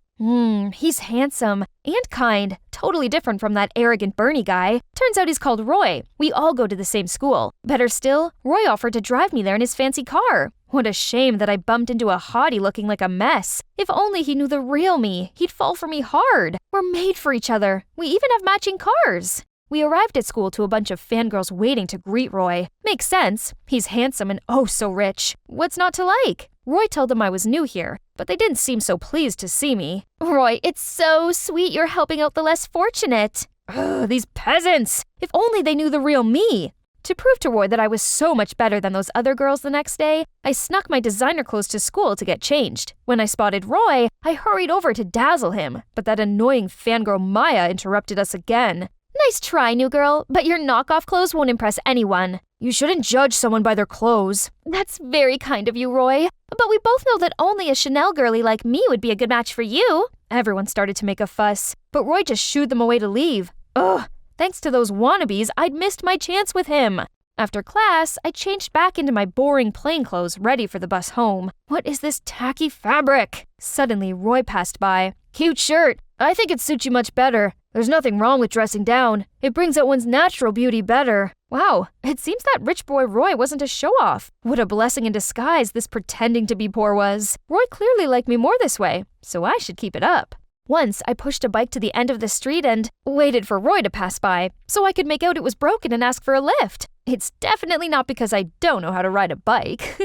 Speaker 2: He's handsome and kind. Totally different from that arrogant Bernie guy. Turns out he's called Roy. We all go to the same school. Better still, Roy offered to drive me there in his fancy car. What a shame that I bumped into a hottie looking like a mess. If only he knew the real me, he'd fall for me hard. We're made for each other. We even have matching cars. We arrived at school to a bunch of fangirls waiting to greet Roy. Makes sense. He's handsome and oh so rich. What's not to like? Roy told them I was new here, but they didn't seem so pleased to see me. Roy, it's so sweet you're helping out the less fortunate. Ugh, these peasants! If only they knew the real me. To prove to Roy that I was so much better than those other girls the next day, I snuck my designer clothes to school to get changed. When I spotted Roy, I hurried over to dazzle him, but that annoying fangirl Maya interrupted us again. Nice try, new girl, but your knockoff clothes won't impress anyone.
Speaker 3: You shouldn't judge someone by their clothes.
Speaker 2: That's very kind of you, Roy. But we both know that only a Chanel girlie like me would be a good match for you. Everyone started to make a fuss, but Roy just shooed them away to leave. Ugh, thanks to those wannabes, I'd missed my chance with him. After class, I changed back into my boring plain clothes ready for the bus home. What is this tacky fabric? Suddenly, Roy passed by.
Speaker 3: Cute shirt. I think it suits you much better. There's nothing wrong with dressing down. It brings out one's natural beauty better.
Speaker 2: Wow, it seems that rich boy Roy wasn't a show-off. What a blessing in disguise this pretending to be poor was. Roy clearly liked me more this way, so I should keep it up. Once, I pushed a bike to the end of the street and waited for Roy to pass by, so I could make out it was broken and ask for a lift. It's definitely not because I don't know how to ride a bike.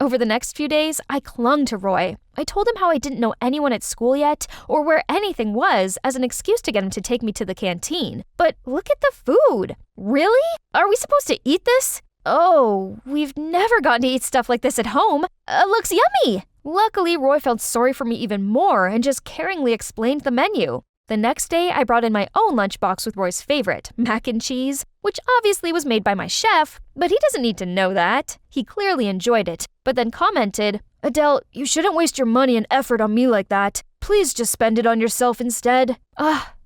Speaker 2: Over the next few days, I clung to Roy. I told him how I didn't know anyone at school yet, or where anything was, as an excuse to get him to take me to the canteen. But look at the food. Really? Are we supposed to eat this? Oh, we've never gotten to eat stuff like this at home. Looks yummy. Luckily, Roy felt sorry for me even more and just caringly explained the menu. The next day, I brought in my own lunchbox with Roy's favorite, mac and cheese, which obviously was made by my chef, but he doesn't need to know that. He clearly enjoyed it, but then commented,
Speaker 3: Adele, you shouldn't waste your money and effort on me like that. Please just spend it on yourself instead.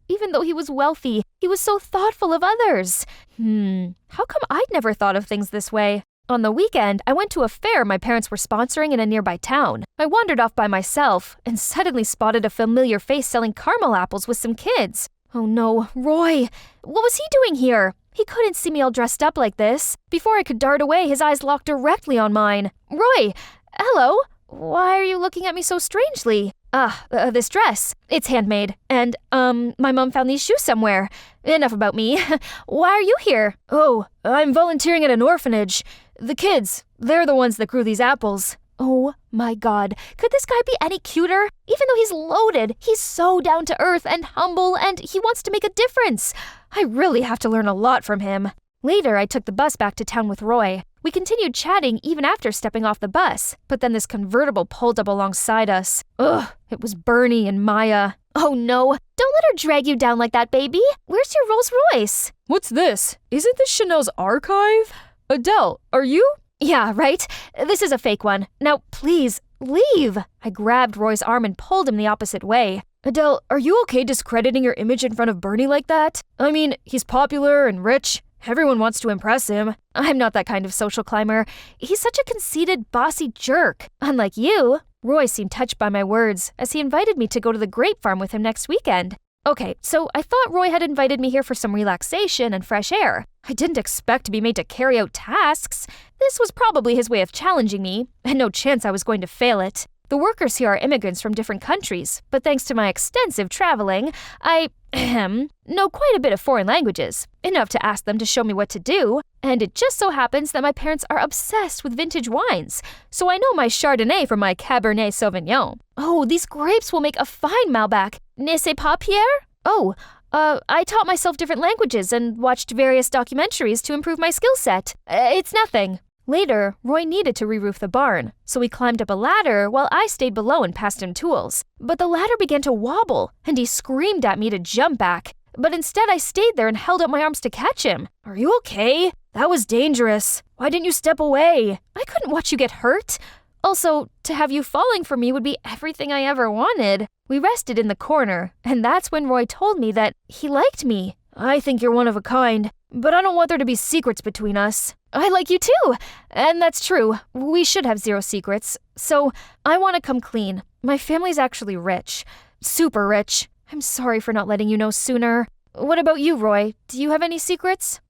Speaker 3: Even though he was wealthy, he was so thoughtful of others. How come I'd never thought of things this way? On the weekend, I went to a fair my parents were sponsoring in a nearby town. I wandered off by myself and suddenly spotted a familiar face selling caramel apples with some kids. Oh no, Roy! What was he doing here? He couldn't see me all dressed up like this. Before I could dart away, his eyes locked directly on mine. Roy! Hello? Why are you looking at me so strangely? This dress. It's handmade. And, my mom found these shoes somewhere. Enough about me. Why are you here? Oh, I'm volunteering at an orphanage. The kids, they're the ones that grew these apples. Oh my god, could this guy be any cuter? Even though he's loaded, he's so down to earth and humble, and he wants to make a difference. I really have to learn a lot from him. Later, I took the bus back to town with Roy. We continued chatting even after stepping off the bus, but then this convertible pulled up alongside us. It was Bernie and Maya. Oh no, don't let her drag you down like that, baby. Where's your Rolls Royce?
Speaker 5: What's this? Isn't this Chanel's archive? Adele, are you?
Speaker 3: Yeah, right? This is a fake one. Now, please, leave. I grabbed Roy's arm and pulled him the opposite way.
Speaker 5: Adele, are you okay discrediting your image in front of Bernie like that? I mean, he's popular and rich. Everyone wants to impress him.
Speaker 3: I'm not that kind of social climber. He's such a conceited, bossy jerk. Unlike you. Roy seemed touched by my words, as he invited me to go to the grape farm with him next weekend. Okay, so I thought Roy had invited me here for some relaxation and fresh air. I didn't expect to be made to carry out tasks. This was probably his way of challenging me, and no chance I was going to fail it. The workers here are immigrants from different countries, but thanks to my extensive traveling, I know quite a bit of foreign languages, enough to ask them to show me what to do. And it just so happens that my parents are obsessed with vintage wines, so I know my Chardonnay from my Cabernet Sauvignon. Oh, these grapes will make a fine Malbec. Ne sais pas, Pierre? Oh, I taught myself different languages and watched various documentaries to improve my skill set. It's nothing. Later, Roy needed to re-roof the barn, so he climbed up a ladder while I stayed below and passed him tools. But the ladder began to wobble, and he screamed at me to jump back. But instead, I stayed there and held up my arms to catch him.
Speaker 5: Are you okay? That was dangerous. Why didn't you step away?
Speaker 3: I couldn't watch you get hurt. Also, to have you falling for me would be everything I ever wanted. We rested in the corner, and that's when Roy told me that he liked me.
Speaker 5: I think you're one of a kind, but I don't want there to be secrets between us.
Speaker 3: I like you too, and that's true. We should have zero secrets. So, I want to come clean. My family's actually rich. Super rich. I'm sorry for not letting you know sooner. What about you, Roy? Do you have any secrets?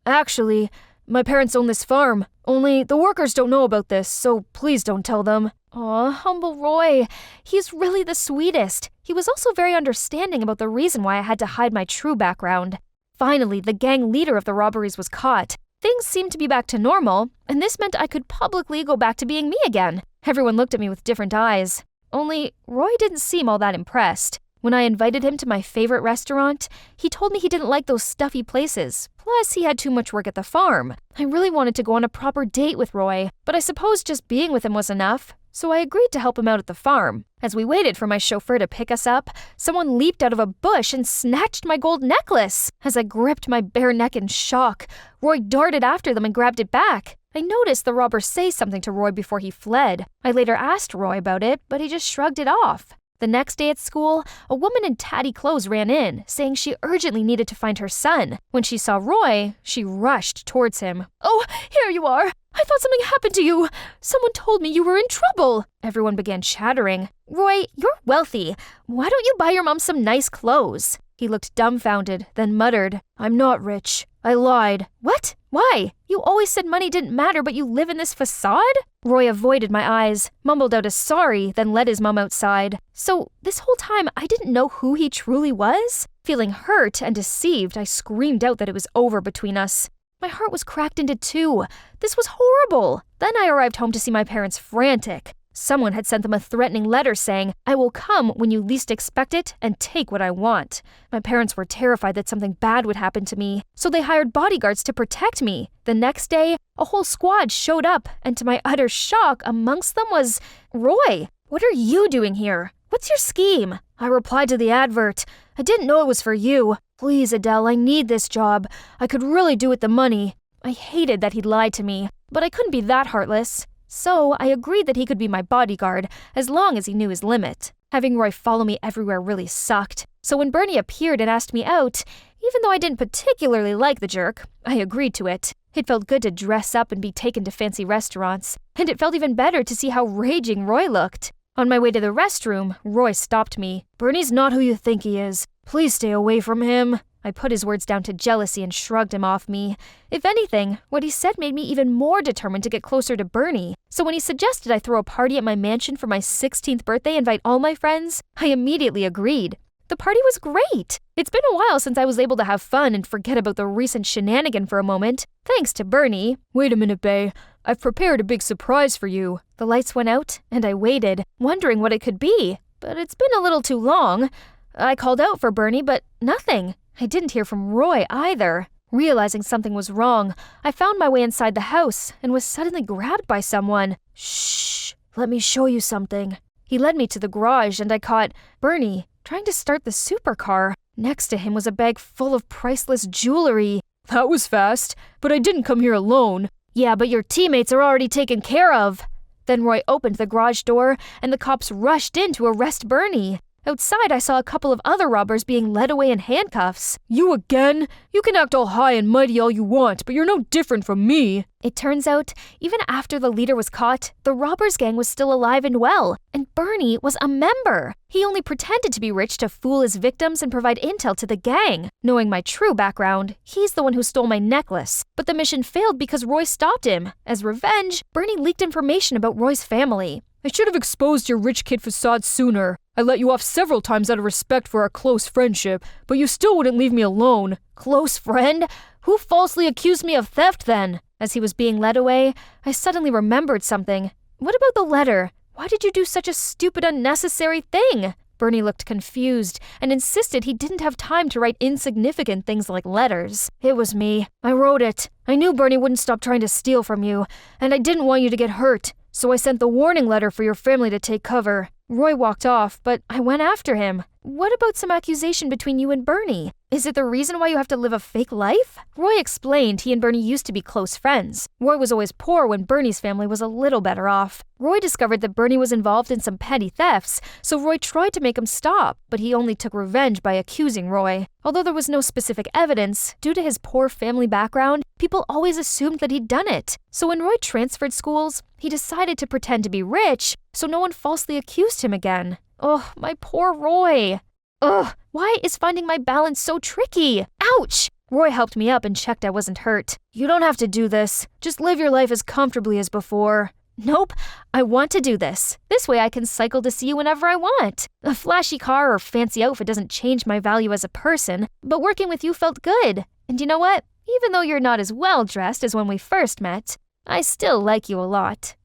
Speaker 5: Actually, my parents own this farm. Only the workers don't know about this, so please don't tell them.
Speaker 3: Aw, humble Roy. He's really the sweetest. He was also very understanding about the reason why I had to hide my true background. Finally, the gang leader of the robberies was caught. Things seemed to be back to normal, and this meant I could publicly go back to being me again. Everyone looked at me with different eyes. Only, Roy didn't seem all that impressed. When I invited him to my favorite restaurant, he told me he didn't like those stuffy places. Plus, he had too much work at the farm. I really wanted to go on a proper date with Roy, but I suppose just being with him was enough. So I agreed to help him out at the farm. As we waited for my chauffeur to pick us up, someone leaped out of a bush and snatched my gold necklace. As I gripped my bare neck in shock, Roy darted after them and grabbed it back. I noticed the robber say something to Roy before he fled. I later asked Roy about it, but he just shrugged it off. The next day at school, a woman in tatty clothes ran in, saying she urgently needed to find her son. When she saw Roy, she rushed towards him. "Oh, here you are! I thought something happened to you! Someone told me you were in trouble!" Everyone began chattering. "Roy, you're wealthy. Why don't you buy your mom some nice clothes?" He looked dumbfounded, then muttered, "I'm not rich. I lied." "What? Why? You always said money didn't matter, but you live in this facade?" Roy avoided my eyes, mumbled out a sorry, then led his mom outside. So this whole time, I didn't know who he truly was? Feeling hurt and deceived, I screamed out that it was over between us. My heart was cracked into two. This was horrible. Then I arrived home to see my parents frantic. Someone had sent them a threatening letter saying, "I will come when you least expect it and take what I want." My parents were terrified that something bad would happen to me, so they hired bodyguards to protect me. The next day, a whole squad showed up, and to my utter shock, amongst them was Roy. "What are you doing here? What's your scheme?" I replied to the advert. "I didn't know it was for you. Please, Adele, I need this job. I could really do with the money." I hated that he'd lied to me, but I couldn't be that heartless.
Speaker 5: So I agreed that he could be my bodyguard as long as he knew his limit. Having Roy follow me everywhere really sucked. So when Bernie appeared and asked me out, even though I didn't particularly like the jerk, I agreed to it. It felt good to dress up and be taken to fancy restaurants, and it felt even better to see how raging Roy looked. On my way to the restroom, Roy stopped me. "Bernie's not who you think he is. Please stay away from him." I put his words down to jealousy and shrugged him off me. If anything, what he said made me even more determined to get closer to Bernie. So when he suggested I throw a party at my mansion for my 16th birthday and invite all my friends, I immediately agreed. The party was great. It's been a while since I was able to have fun and forget about the recent shenanigan for a moment, thanks to Bernie. "Wait a minute, Bae. I've prepared a big surprise for you." The lights went out, and I waited, wondering what it could be. But it's been a little too long. I called out for Bernie, but nothing. I didn't hear from Roy either. Realizing something was wrong, I found my way inside the house and was suddenly grabbed by someone. "Shh, let me show you something." He led me to the garage, and I caught Bernie trying to start the supercar. Next to him was a bag full of priceless jewelry. "That was fast, but I didn't come here alone." "Yeah, but your teammates are already taken care of." Then Roy opened the garage door, and the cops rushed in to arrest Bernie. Outside, I saw a couple of other robbers being led away in handcuffs. "You again? You can act all high and mighty all you want, but you're no different from me." It turns out, even after the leader was caught, the robbers gang was still alive and well, and Bernie was a member. He only pretended to be rich to fool his victims and provide intel to the gang. Knowing my true background, he's the one who stole my necklace, but the mission failed because Roy stopped him. As revenge, Bernie leaked information about Roy's family. "I should have exposed your rich kid facade sooner. I let you off several times out of respect for our close friendship, but you still wouldn't leave me alone." "Close friend? Who falsely accused me of theft then?" As he was being led away, I suddenly remembered something. "What about the letter? Why did you do such a stupid, unnecessary thing?" Bernie looked confused and insisted he didn't have time to write insignificant things like letters. "It was me. I wrote it. I knew Bernie wouldn't stop trying to steal from you, and I didn't want you to get hurt. So I sent the warning letter for your family to take cover." Roy walked off, but I went after him. "What about some accusation between you and Bernie? Is it the reason why you have to live a fake life?" Roy explained he and Bernie used to be close friends. Roy was always poor when Bernie's family was a little better off. Roy discovered that Bernie was involved in some petty thefts, so Roy tried to make him stop, but he only took revenge by accusing Roy. Although there was no specific evidence, due to his poor family background, people always assumed that he'd done it. So when Roy transferred schools, he decided to pretend to be rich, so no one falsely accused him again. Oh, my poor Roy. Ugh, why is finding my balance so tricky? Ouch! Roy helped me up and checked I wasn't hurt. "You don't have to do this. Just live your life as comfortably as before." "Nope, I want to do this. This way I can cycle to see you whenever I want. A flashy car or fancy outfit doesn't change my value as a person, but working with you felt good. And you know what? Even though you're not as well dressed as when we first met, I still like you a lot."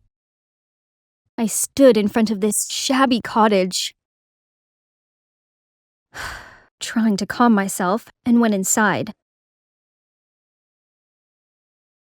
Speaker 5: I stood in front of this shabby cottage, trying to calm myself, and went inside.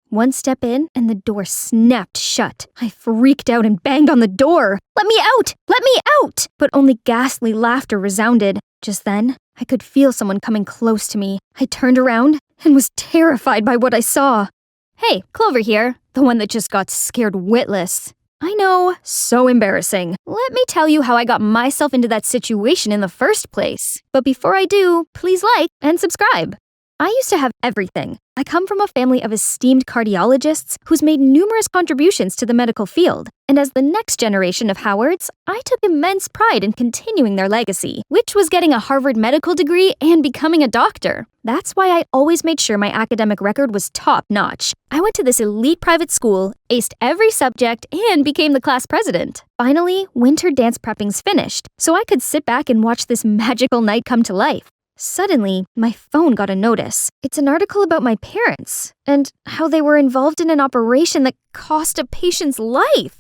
Speaker 5: One step in, and the door snapped shut. I freaked out and banged on the door. "Let me out! Let me out!" But only ghastly laughter resounded. Just then, I could feel someone coming close to me. I turned around and was terrified by what I saw. "Hey, Clover here, the one that just got scared witless." I know, so embarrassing. Let me tell you how I got myself into that situation in the first place. But before I do, please like and subscribe. I used to have everything. I come from a family of esteemed cardiologists who's made numerous contributions to the medical field. And as the next generation of Howards, I took immense pride in continuing their legacy, which was getting a Harvard medical degree and becoming a doctor. That's why I always made sure my academic record was top-notch. I went to this elite private school, aced every subject, and became the class president. Finally, winter dance prepping's finished, so I could sit back and watch this magical night come to life. Suddenly, my phone got a notice. It's an article about my parents, and how they were involved in an operation that cost a patient's life.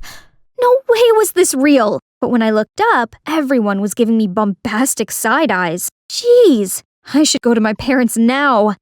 Speaker 5: No way was this real! But when I looked up, everyone was giving me bombastic side eyes. Jeez, I should go to my parents now.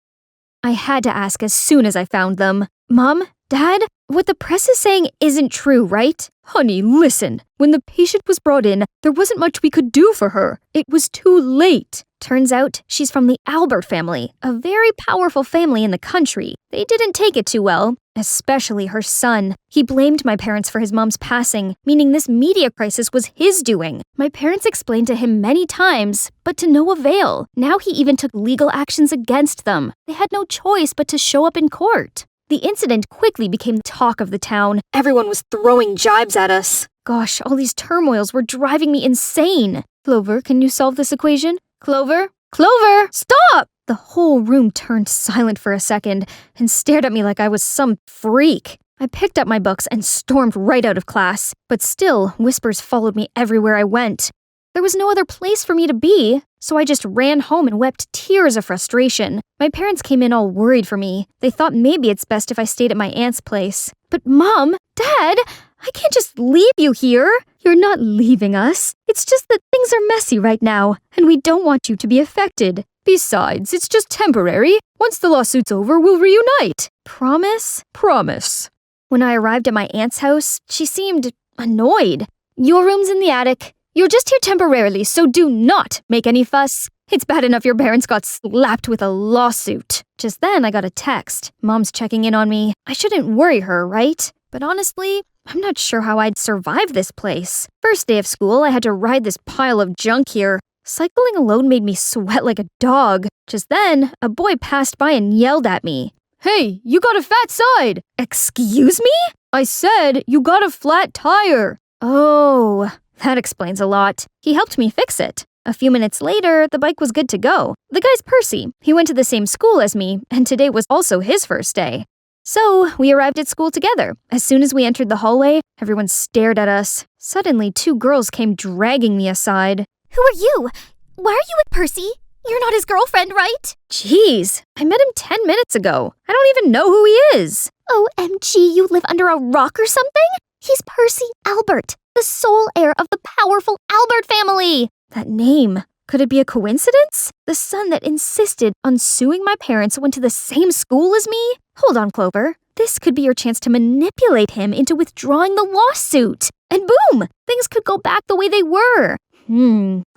Speaker 5: I had to ask as soon as I found them. "Mom? Dad? What the press is saying isn't true, right?
Speaker 3: Honey, listen. When the patient was brought in, there wasn't much we could do for her. It was too late.
Speaker 5: Turns out she's from the Albert family, a very powerful family in the country. They didn't take it too well, especially her son. He blamed my parents for his mom's passing, meaning this media crisis was his doing. My parents explained to him many times, but to no avail. Now he even took legal actions against them. They had no choice but to show up in court. The incident quickly became the talk of the town. Everyone was throwing jibes at us. Gosh, all these turmoils were driving me insane.
Speaker 3: Clover, can you solve this equation?
Speaker 5: Clover? Clover! Stop! The whole room turned silent for a second and stared at me like I was some freak. I picked up my books and stormed right out of class, but still, whispers followed me everywhere I went. There was no other place for me to be, so I just ran home and wept tears of frustration. My parents came in all worried for me. They thought maybe it's best if I stayed at my aunt's place. But Mom, Dad, I can't just leave you here.
Speaker 3: You're not leaving us. It's just that things are messy right now, and we don't want you to be affected. Besides, it's just temporary. Once the lawsuit's over, we'll reunite.
Speaker 5: Promise?
Speaker 3: Promise.
Speaker 5: When I arrived at my aunt's house, she seemed annoyed. Your room's in the attic. You're just here temporarily, so do not make any fuss. It's bad enough your parents got slapped with a lawsuit. Just then, I got a text. Mom's checking in on me. I shouldn't worry her, right? But honestly, I'm not sure how I'd survive this place. First day of school, I had to ride this pile of junk here. Cycling alone made me sweat like a dog. Just then, a boy passed by and yelled at me.
Speaker 3: Hey, you got a fat side!
Speaker 5: Excuse me?
Speaker 3: I said you got a flat tire.
Speaker 5: Oh, that explains a lot. He helped me fix it. A few minutes later, the bike was good to go. The guy's Percy. He went to the same school as me, and today was also his first day. So, we arrived at school together. As soon as we entered the hallway, everyone stared at us. Suddenly, two girls came dragging me aside.
Speaker 2: Who are you? Why are you with Percy? You're not his girlfriend, right?
Speaker 5: Jeez, I met him 10 minutes ago. I don't even know who he is.
Speaker 2: OMG, you live under a rock or something? He's Percy Albert, the sole heir of the powerful Albert family.
Speaker 5: That name. Could it be a coincidence? The son that insisted on suing my parents went to the same school as me? Hold on, Clover. This could be your chance to manipulate him into withdrawing the lawsuit. And boom! Things could go back the way they were.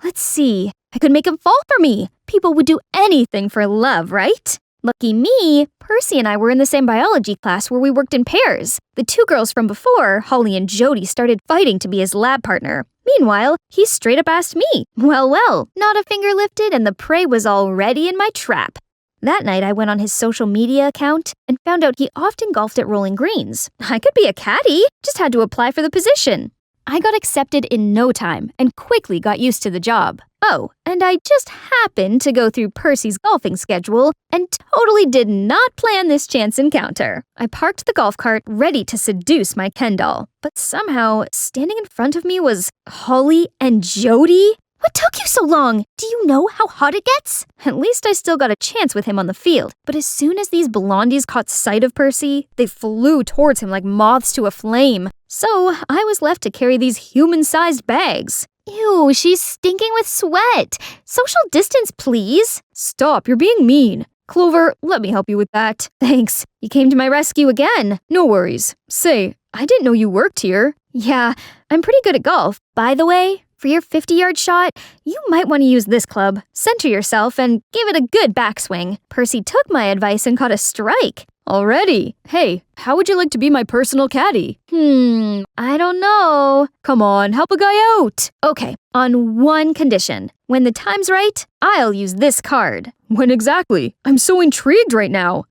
Speaker 5: Let's see. I could make him fall for me. People would do anything for love, right? Lucky me, Percy and I were in the same biology class where we worked in pairs. The two girls from before, Holly and Jody, started fighting to be his lab partner. Meanwhile, he straight up asked me. Well, not a finger lifted and the prey was already in my trap. That night, I went on his social media account and found out he often golfed at Rolling Greens. I could be a caddy, just had to apply for the position. I got accepted in no time and quickly got used to the job. Oh, and I just happened to go through Percy's golfing schedule and totally did not plan this chance encounter. I parked the golf cart ready to seduce my Ken doll, but somehow standing in front of me was Holly and Jody. What took you so long? Do you know how hot it gets? At least I still got a chance with him on the field. But as soon as these blondies caught sight of Percy, they flew towards him like moths to a flame. So I was left to carry these human-sized bags. Ew, she's stinking with sweat. Social distance, please.
Speaker 3: Stop, you're being mean. Clover, let me help you with that.
Speaker 5: Thanks. You came to my rescue again.
Speaker 3: No worries. Say, I didn't know you worked here.
Speaker 5: Yeah, I'm pretty good at golf. By the way, for your 50-yard shot, you might want to use this club. Center yourself and give it a good backswing. Percy took my advice and caught a strike.
Speaker 3: Already? Hey, how would you like to be my personal caddy?
Speaker 5: I don't know.
Speaker 3: Come on, help a guy out.
Speaker 5: Okay, on one condition. When the time's right, I'll use this card.
Speaker 3: When exactly? I'm so intrigued right now.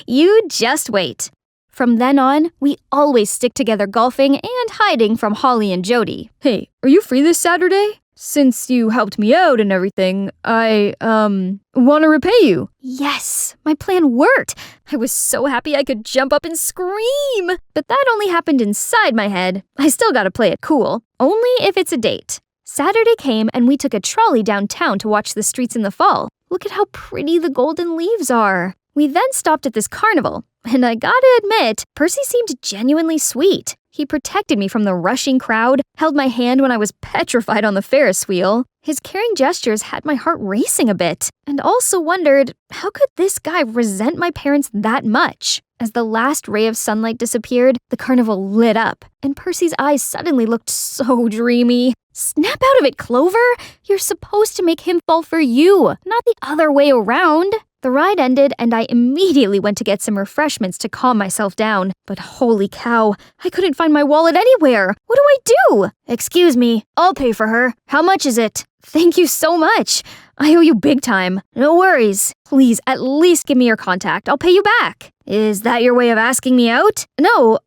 Speaker 5: You just wait. From then on, we always stick together golfing and hiding from Holly and Jody.
Speaker 3: Hey, are you free this Saturday? Since you helped me out and everything, I, want to repay you.
Speaker 5: Yes, my plan worked. I was so happy I could jump up and scream. But that only happened inside my head. I still gotta play it cool. Only if it's a date. Saturday came and we took a trolley downtown to watch the streets in the fall. Look at how pretty the golden leaves are. We then stopped at this carnival. And I gotta admit, Percy seemed genuinely sweet. He protected me from the rushing crowd, held my hand when I was petrified on the Ferris wheel. His caring gestures had my heart racing a bit, and also wondered, how could this guy resent my parents that much?
Speaker 2: As the last ray of sunlight disappeared, the carnival lit up, and Percy's eyes suddenly looked so dreamy. Snap out of it, Clover! You're supposed to make him fall for you, not the other way around. The ride ended, and I immediately went to get some refreshments to calm myself down. But holy cow, I couldn't find my wallet anywhere. What do I do? Excuse me, I'll pay for her. How much is it? Thank you so much. I owe you big time. No worries. Please, at least give me your contact. I'll pay you back. Is that your way of asking me out? No,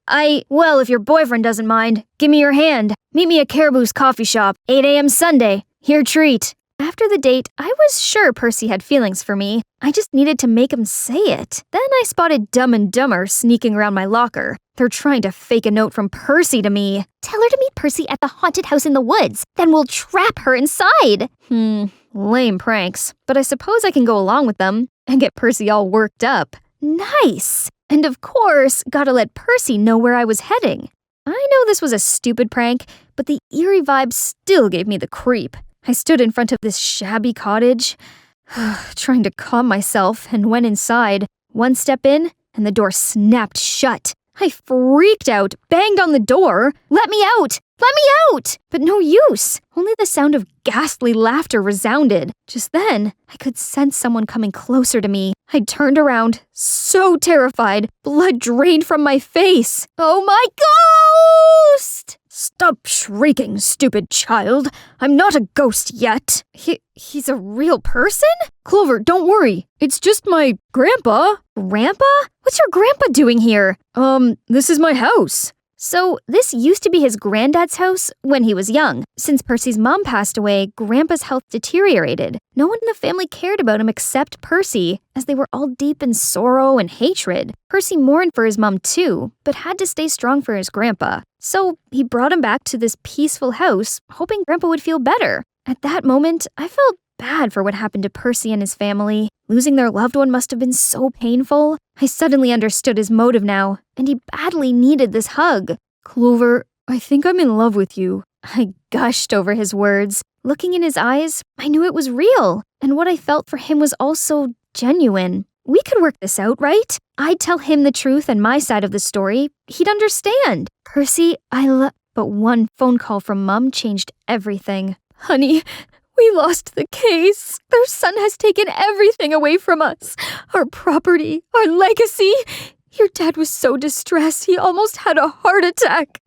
Speaker 2: well, if your boyfriend doesn't mind, give me your hand. Meet me at Caribou's coffee shop, 8 a.m. Sunday. Your treat. After the date, I was sure Percy had feelings for me. I just needed to make him say it. Then I spotted Dumb and Dumber sneaking around my locker. They're trying to fake a note from Percy to me. Tell her to meet Percy at the haunted house in the woods. Then we'll trap her inside. Lame pranks. But I suppose I can go along with them and get Percy all worked up. Nice! And of course, gotta let Percy know where I was heading. I know this was a stupid prank, but the eerie vibe still gave me the creep. I stood in front of this shabby cottage, trying to calm myself, and went inside. One step in, and the door snapped shut. I freaked out, banged on the door. Let me out! Let me out! But no use. Only the sound of ghastly laughter resounded. Just then, I could sense someone coming closer to me. I turned around, so terrified, blood drained from my face. Oh my ghost! Stop shrieking, stupid child. I'm not a ghost yet. He's a real person?
Speaker 3: Clover, don't worry. It's just my grandpa.
Speaker 2: Grandpa? What's your grandpa doing here?
Speaker 3: This is my house.
Speaker 2: So, this used to be his granddad's house when he was young. Since Percy's mom passed away, Grandpa's health deteriorated. No one in the family cared about him except Percy, as they were all deep in sorrow and hatred. Percy mourned for his mom too, but had to stay strong for his grandpa. So, he brought him back to this peaceful house, hoping Grandpa would feel better. At that moment, I felt bad for what happened to Percy and his family. Losing their loved one must have been so painful. I suddenly understood his motive now, and he badly needed this hug.
Speaker 3: Clover, I think I'm in love with you.
Speaker 2: I gushed over his words. Looking in his eyes, I knew it was real, and what I felt for him was also genuine. We could work this out, right? I'd tell him the truth and my side of the story. He'd understand. Percy, But one phone call from Mom changed everything.
Speaker 3: Honey, we lost the case. Their son has taken everything away from us. Our property, our legacy. Your dad was so distressed, he almost had a heart attack.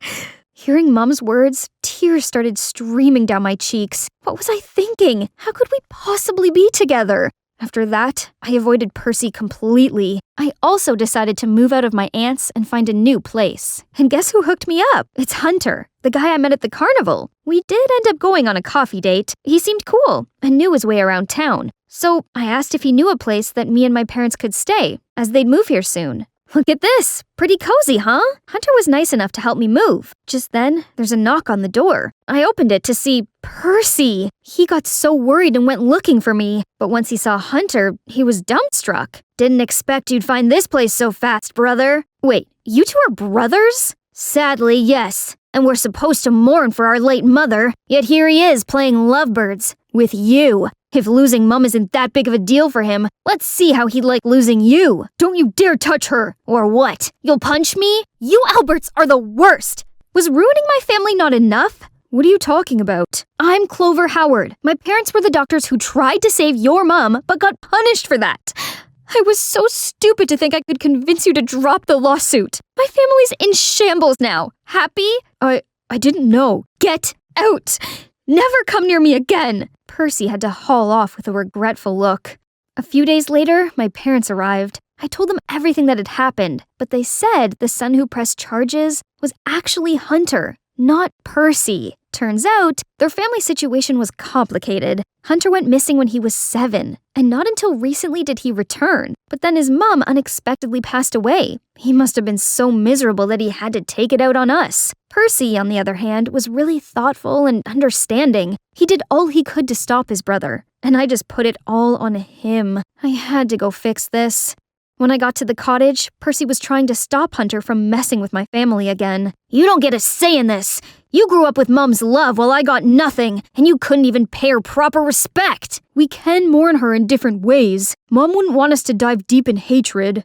Speaker 2: Hearing Mom's words, tears started streaming down my cheeks. What was I thinking? How could we possibly be together? After that, I avoided Percy completely. I also decided to move out of my aunt's and find a new place. And guess who hooked me up? It's Hunter, the guy I met at the carnival. We did end up going on a coffee date. He seemed cool and knew his way around town. So I asked if he knew a place that me and my parents could stay, as they'd move here soon. Look at this. Pretty cozy, huh? Hunter was nice enough to help me move. Just then, there's a knock on the door. I opened it to see Percy. He got so worried and went looking for me. But once he saw Hunter, he was dumbstruck. Didn't expect you'd find this place so fast, brother. Wait, you two are brothers? Sadly, yes. And we're supposed to mourn for our late mother. Yet here he is playing lovebirds. With you. If losing Mum isn't that big of a deal for him, let's see how he'd like losing you. Don't you dare touch her. Or what? You'll punch me? You Alberts are the worst. Was ruining my family not enough?
Speaker 3: What are you talking about?
Speaker 2: I'm Clover Howard. My parents were the doctors who tried to save your mom, but got punished for that.
Speaker 3: I was so stupid to think I could convince you to drop the lawsuit.
Speaker 2: My family's in shambles now. Happy?
Speaker 3: I didn't know.
Speaker 2: Get out. Never come near me again. Percy had to haul off with a regretful look. A few days later, my parents arrived. I told them everything that had happened, but they said the son who pressed charges was actually Hunter, not Percy. Turns out, their family situation was complicated. Hunter went missing when he was 7, and not until recently did he return. But then his mom unexpectedly passed away. He must have been so miserable that he had to take it out on us. Percy, on the other hand, was really thoughtful and understanding. He did all he could to stop his brother, and I just put it all on him. I had to go fix this. When I got to the cottage, Percy was trying to stop Hunter from messing with my family again. You don't get a say in this. You grew up with Mum's love while I got nothing, and you couldn't even pay her proper respect.
Speaker 3: We can mourn her in different ways. Mom wouldn't want us to dive deep in hatred.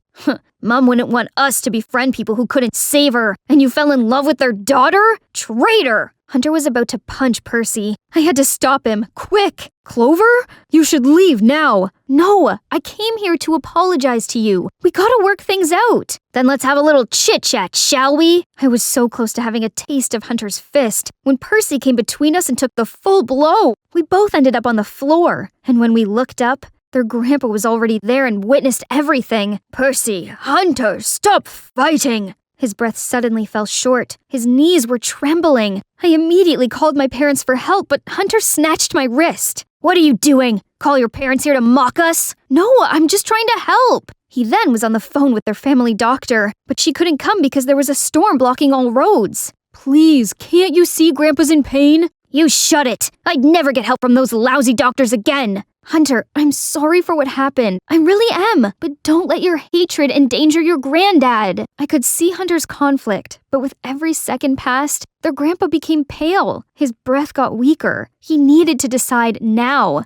Speaker 2: Mom wouldn't want us to befriend people who couldn't save her, and you fell in love with their daughter? Traitor! Hunter was about to punch Percy. I had to stop him. Quick! Clover? You should leave now. No, I came here to apologize to you. We gotta work things out. Then let's have a little chit-chat, shall we? I was so close to having a taste of Hunter's fist when Percy came between us and took the full blow. We both ended up on the floor, and when we looked up, their grandpa was already there and witnessed everything. Percy, Hunter, stop fighting! His breath suddenly fell short. His knees were trembling. I immediately called my parents for help, but Hunter snatched my wrist. What are you doing? Call your parents here to mock us? No, I'm just trying to help. He then was on the phone with their family doctor, but she couldn't come because there was a storm blocking all roads. Please, can't you see Grandpa's in pain? You shut it. I'd never get help from those lousy doctors again. Hunter, I'm sorry for what happened. I really am. But don't let your hatred endanger your granddad. I could see Hunter's conflict, but with every second passed, their grandpa became pale. His breath got weaker. He needed to decide now.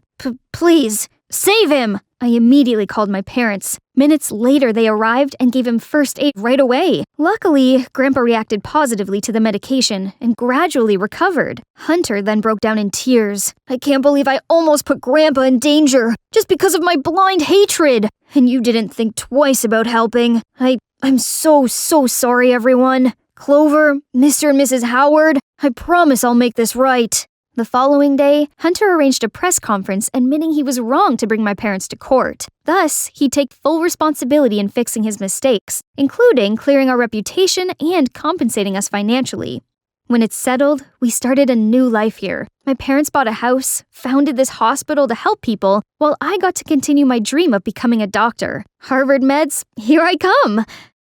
Speaker 2: Please, save him! I immediately called my parents. Minutes later, they arrived and gave him first aid right away. Luckily, Grandpa reacted positively to the medication and gradually recovered. Hunter then broke down in tears. I can't believe I almost put Grandpa in danger just because of my blind hatred. And you didn't think twice about helping. I'm so sorry, everyone. Clover, Mr. and Mrs. Howard, I promise I'll make this right. The following day, Hunter arranged a press conference admitting he was wrong to bring my parents to court. Thus, he'd take full responsibility in fixing his mistakes, including clearing our reputation and compensating us financially. When it's settled, we started a new life here. My parents bought a house, founded this hospital to help people, while I got to continue my dream of becoming a doctor. Harvard Meds, here I come!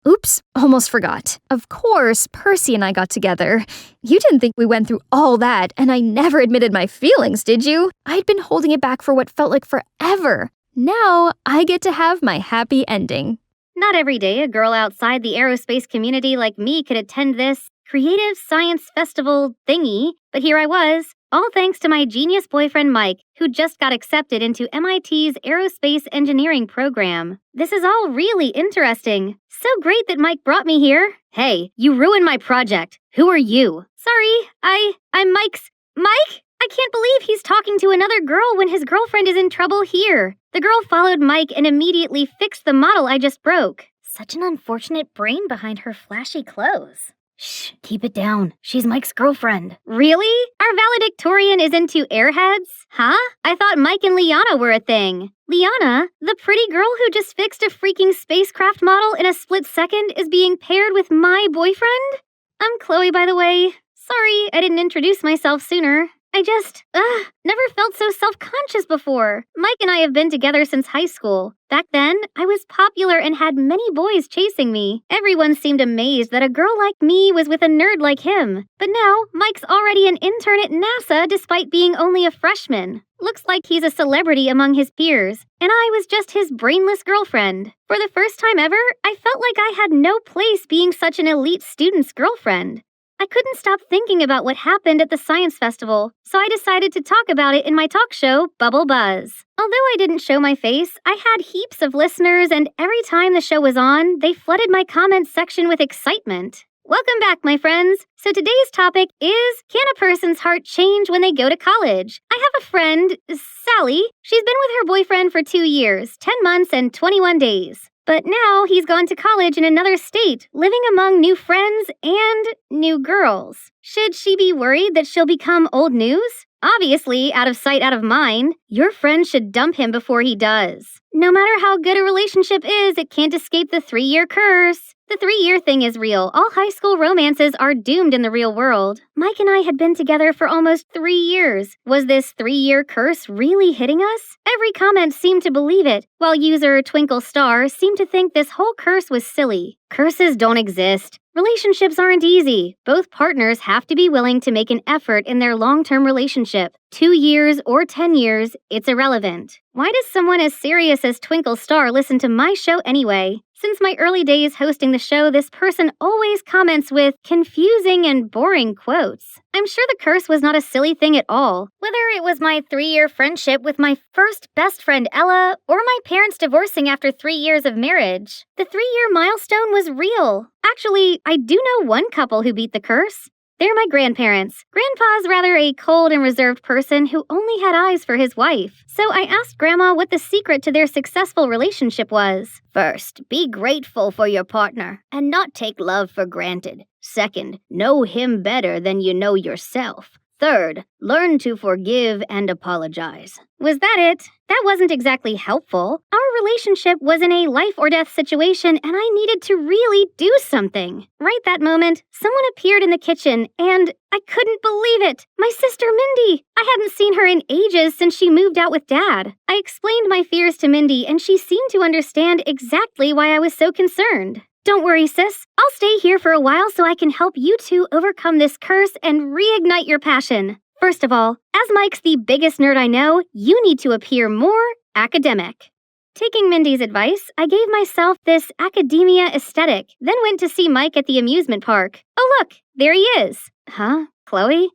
Speaker 2: Oops, almost forgot. Of course, Percy and I got together. You didn't think we went through all that, and I never admitted my feelings, did you? I'd been holding it back for what felt like forever. Now, I get to have my happy ending.
Speaker 6: Not every day a girl outside the aerospace community like me could attend this creative science festival thingy, but here I was, all thanks to my genius boyfriend Mike, who just got accepted into MIT's aerospace engineering program. This is all really interesting. So great that Mike brought me here. Hey, you ruined my project. Who are you? Sorry, I'm Mike's... Mike? I can't believe he's talking to another girl when his girlfriend is in trouble here. The girl followed Mike and immediately fixed the model I just broke.
Speaker 7: Such an unfortunate brain behind her flashy clothes. Shh, keep it down. She's Mike's girlfriend.
Speaker 6: Really? Our valedictorian is into airheads? Huh? I thought Mike and Liana were a thing. Liana, the pretty girl who just fixed a freaking spacecraft model in a split second, is being paired with my boyfriend? I'm Chloe, by the way. Sorry, I didn't introduce myself sooner. I just, never felt so self-conscious before. Mike and I have been together since high school. Back then, I was popular and had many boys chasing me. Everyone seemed amazed that a girl like me was with a nerd like him. But now, Mike's already an intern at NASA despite being only a freshman. Looks like he's a celebrity among his peers, and I was just his brainless girlfriend. For the first time ever, I felt like I had no place being such an elite student's girlfriend. I couldn't stop thinking about what happened at the science festival, so I decided to talk about it in my talk show, Bubble Buzz. Although I didn't show my face, I had heaps of listeners, and every time the show was on, they flooded my comments section with excitement. Welcome back, my friends. So today's topic is, can a person's heart change when they go to college? I have a friend, Sally. She's been with her boyfriend for 2 years, 10 months, and 21 days. But now he's gone to college in another state, living among new friends and new girls. Should she be worried that she'll become old news? Obviously, out of sight, out of mind. Your friend should dump him before he does. No matter how good a relationship is, it can't escape the 3-year curse. The 3-year thing is real. All high school romances are doomed in the real world. Mike and I had been together for almost 3 years. Was this 3-year curse really hitting us? Every comment seemed to believe it, while user Twinkle Star seemed to think this whole curse was silly. Curses don't exist. Relationships aren't easy. Both partners have to be willing to make an effort in their long-term relationship. 2 years or 10 years, it's irrelevant. Why does someone as serious as Twinkle Star listen to my show anyway? Since my early days hosting the show, this person always comments with confusing and boring quotes. I'm sure the curse was not a silly thing at all. Whether it was my 3-year friendship with my first best friend Ella, or my parents divorcing after 3 years of marriage, the 3-year milestone was real. Actually, I do know one couple who beat the curse. They're my grandparents. Grandpa's rather a cold and reserved person who only had eyes for his wife. So I asked Grandma what the secret to their successful relationship was. First, be grateful for your partner and not take love for granted. Second, know him better than you know yourself. Third, learn to forgive and apologize. Was that it? That wasn't exactly helpful. Our relationship was in a life or death situation and I needed to really do something. Right that moment, someone appeared in the kitchen and I couldn't believe it. My sister Mindy. I hadn't seen her in ages since she moved out with Dad. I explained my fears to Mindy and she seemed to understand exactly why I was so concerned. Don't worry, sis. I'll stay here for a while so I can help you two overcome this curse and reignite your passion. First of all, as Mike's the biggest nerd I know, you need to appear more academic. Taking Mindy's advice, I gave myself this academia aesthetic, then went to see Mike at the amusement park. Oh look, there he is. Huh? Chloe?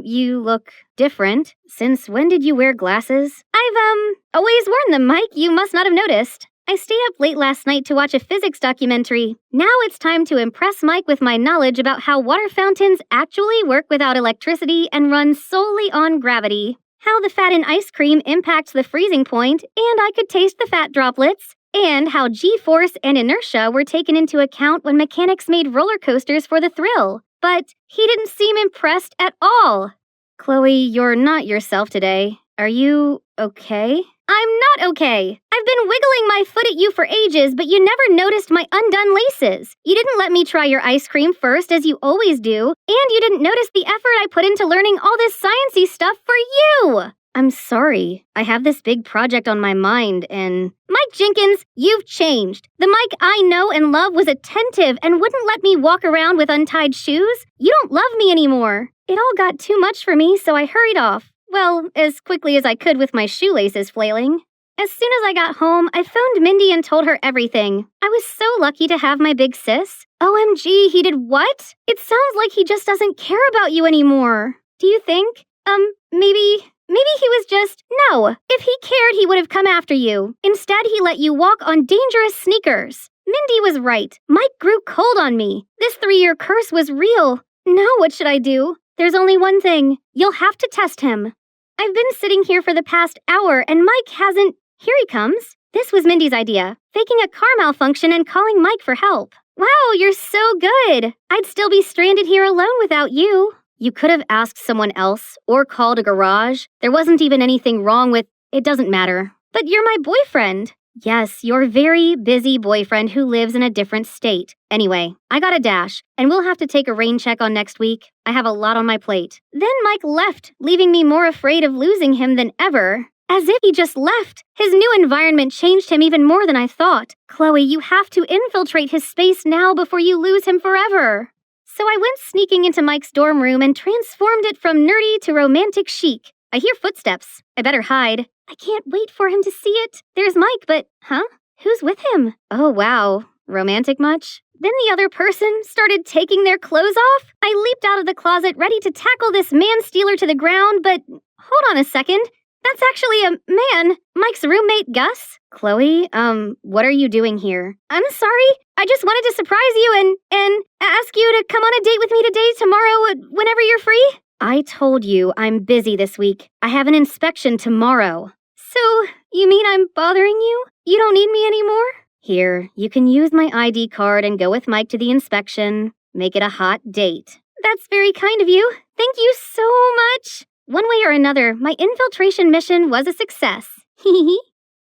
Speaker 6: You look different. Since when did you wear glasses? I've, always worn them, Mike. You must not have noticed. I stayed up late last night to watch a physics documentary. Now it's time to impress Mike with my knowledge about how water fountains actually work without electricity and run solely on gravity. How the fat in ice cream impacts the freezing point, and I could taste the fat droplets. And how G-force and inertia were taken into account when mechanics made roller coasters for the thrill. But he didn't seem impressed at all. Chloe, you're not yourself today. Are you okay? I'm not okay. I've been wiggling my foot at you for ages, but you never noticed my undone laces. You didn't let me try your ice cream first, as you always do, and you didn't notice the effort I put into learning all this sciencey stuff for you. I'm sorry. I have this big project on my mind, and... Mike Jenkins, you've changed. The Mike I know and love was attentive and wouldn't let me walk around with untied shoes. You don't love me anymore. It all got too much for me, so I hurried off. Well, as quickly as I could with my shoelaces flailing. As soon as I got home, I phoned Mindy and told her everything. I was so lucky to have my big sis. OMG, he did what? It sounds like he just doesn't care about you anymore. Do you think? Maybe he was just... No, if he cared, he would have come after you. Instead, he let you walk on dangerous sneakers. Mindy was right. Mike grew cold on me. This 3-year curse was real. Now what should I do? There's only one thing. You'll have to test him. I've been sitting here for the past hour and Mike hasn't... Here he comes. This was Mindy's idea, faking a car malfunction and calling Mike for help. Wow, you're so good. I'd still be stranded here alone without you. You could have asked someone else or called a garage. There wasn't even anything wrong with... It doesn't matter. But you're my boyfriend. Yes, your very busy boyfriend who lives in a different state. Anyway, I got a dash, and we'll have to take a rain check on next week. I have a lot on my plate. Then Mike left, leaving me more afraid of losing him than ever. As if he just left. His new environment changed him even more than I thought. Chloe, you have to infiltrate his space now before you lose him forever. So I went sneaking into Mike's dorm room and transformed it from nerdy to romantic chic. I hear footsteps. I better hide. I can't wait for him to see it. There's Mike, but... Huh? Who's with him? Oh, wow. Romantic much? Then the other person started taking their clothes off. I leaped out of the closet ready to tackle this man-stealer to the ground, but... Hold on a second. That's actually a man. Mike's roommate, Gus. Chloe, what are you doing here? I'm sorry. I just wanted to surprise you and ask you to come on a date with me today, tomorrow, whenever you're free. I told you I'm busy this week. I have an inspection tomorrow. So, you mean I'm bothering you? You don't need me anymore? Here, you can use my ID card and go with Mike to the inspection. Make it a hot date. That's very kind of you. Thank you so much. One way or another, my infiltration mission was a success. Hehe.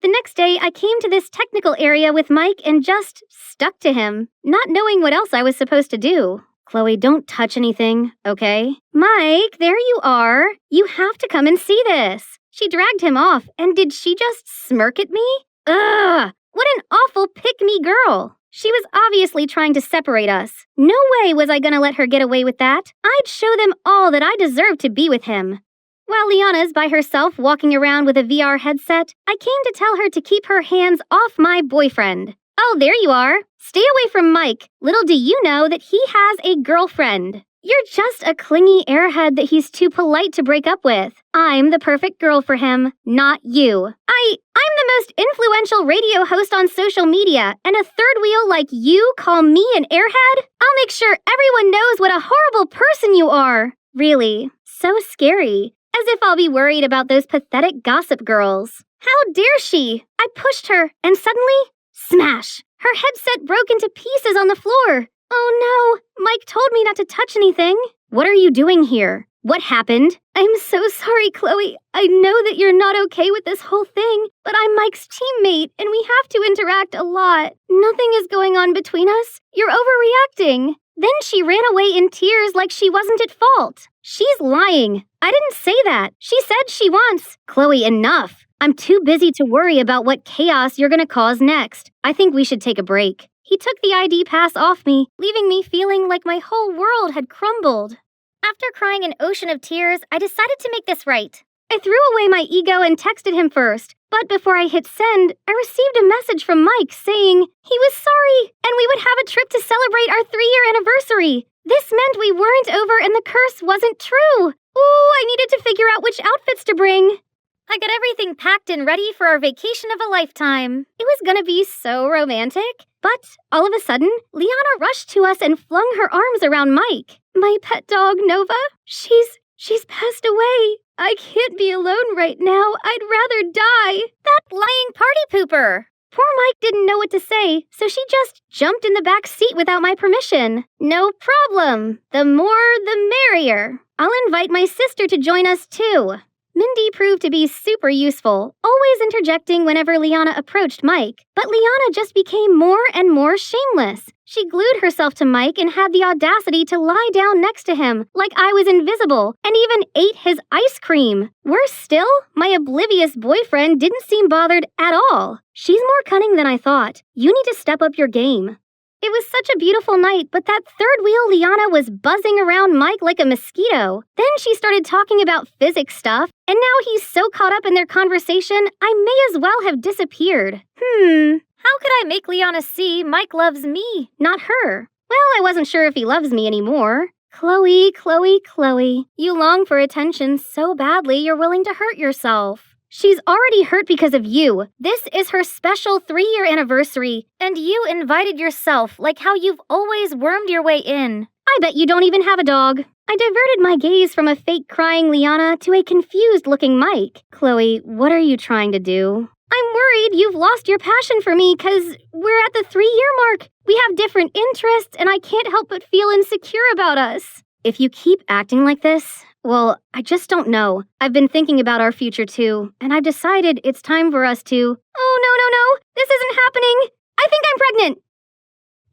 Speaker 6: The next day, I came to this technical area with Mike and just stuck to him, not knowing what else I was supposed to do. Chloe, don't touch anything, okay? Mike, there you are. You have to come and see this. She dragged him off, and did she just smirk at me? Ugh! What an awful pick-me girl. She was obviously trying to separate us. No way was I gonna let her get away with that. I'd show them all that I deserved to be with him. While Liana's by herself walking around with a VR headset, I came to tell her to keep her hands off my boyfriend. Oh, there you are. Stay away from Mike. Little do you know that he has a girlfriend. You're just a clingy airhead that he's too polite to break up with. I'm the perfect girl for him, not you. I'm the most influential radio host on social media, and a third wheel like you call me an airhead? I'll make sure everyone knows what a horrible person you are. Really, so scary. As if I'll be worried about those pathetic gossip girls. How dare she? I pushed her, and suddenly, smash! Her headset broke into pieces on the floor. Oh no, Mike told me not to touch anything. What are you doing here? What happened? I'm so sorry, Chloe. I know that you're not okay with this whole thing, but I'm Mike's teammate, and we have to interact a lot. Nothing is going on between us. You're overreacting. Then she ran away in tears like she wasn't at fault. She's lying. I didn't say that. She said she wants. Chloe, enough. I'm too busy to worry about what chaos you're gonna cause next. I think we should take a break. He took the ID pass off me, leaving me feeling like my whole world had crumbled.
Speaker 7: After crying an ocean of tears, I decided to make this right.
Speaker 6: I threw away my ego and texted him first, but before I hit send, I received a message from Mike saying he was sorry and we would have a trip to celebrate our 3-year anniversary. This meant we weren't over and the curse wasn't true. Ooh, I needed to figure out which outfits to bring.
Speaker 7: I got everything packed and ready for our vacation of a lifetime.
Speaker 6: It was gonna be so romantic. But all of a sudden, Liana rushed to us and flung her arms around Mike. My pet dog, Nova, she's passed away. I can't be alone right now. I'd rather die.
Speaker 7: That lying party pooper.
Speaker 6: Poor Mike didn't know what to say, so she just jumped in the back seat without my permission. No problem. The more, the merrier. I'll invite my sister to join us too. Mindy proved to be super useful, always interjecting whenever Liana approached Mike. But Liana just became more and more shameless. She glued herself to Mike and had the audacity to lie down next to him, like I was invisible, and even ate his ice cream. Worse still, my oblivious boyfriend didn't seem bothered at all. She's more cunning than I thought. You need to step up your game. It was such a beautiful night, but that third wheel Liana was buzzing around Mike like a mosquito. Then she started talking about physics stuff, and now he's so caught up in their conversation, I may as well have disappeared.
Speaker 7: How could I make Liana see Mike loves me, not her?
Speaker 6: Well, I wasn't sure if he loves me anymore. Chloe, you long for attention so badly you're willing to hurt yourself. She's already hurt because of you. This is her special 3-year anniversary,
Speaker 7: and you invited yourself like how you've always wormed your way in.
Speaker 6: I bet you don't even have a dog. I diverted my gaze from a fake crying Liana to a confused-looking Mike. Chloe, what are you trying to do? I'm worried you've lost your passion for me because we're at the 3-year mark. We have different interests, and I can't help but feel insecure about us. If you keep acting like this, well, I just don't know. I've been thinking about our future too, and I've decided it's time for us to... Oh, no. This isn't happening. I think I'm pregnant.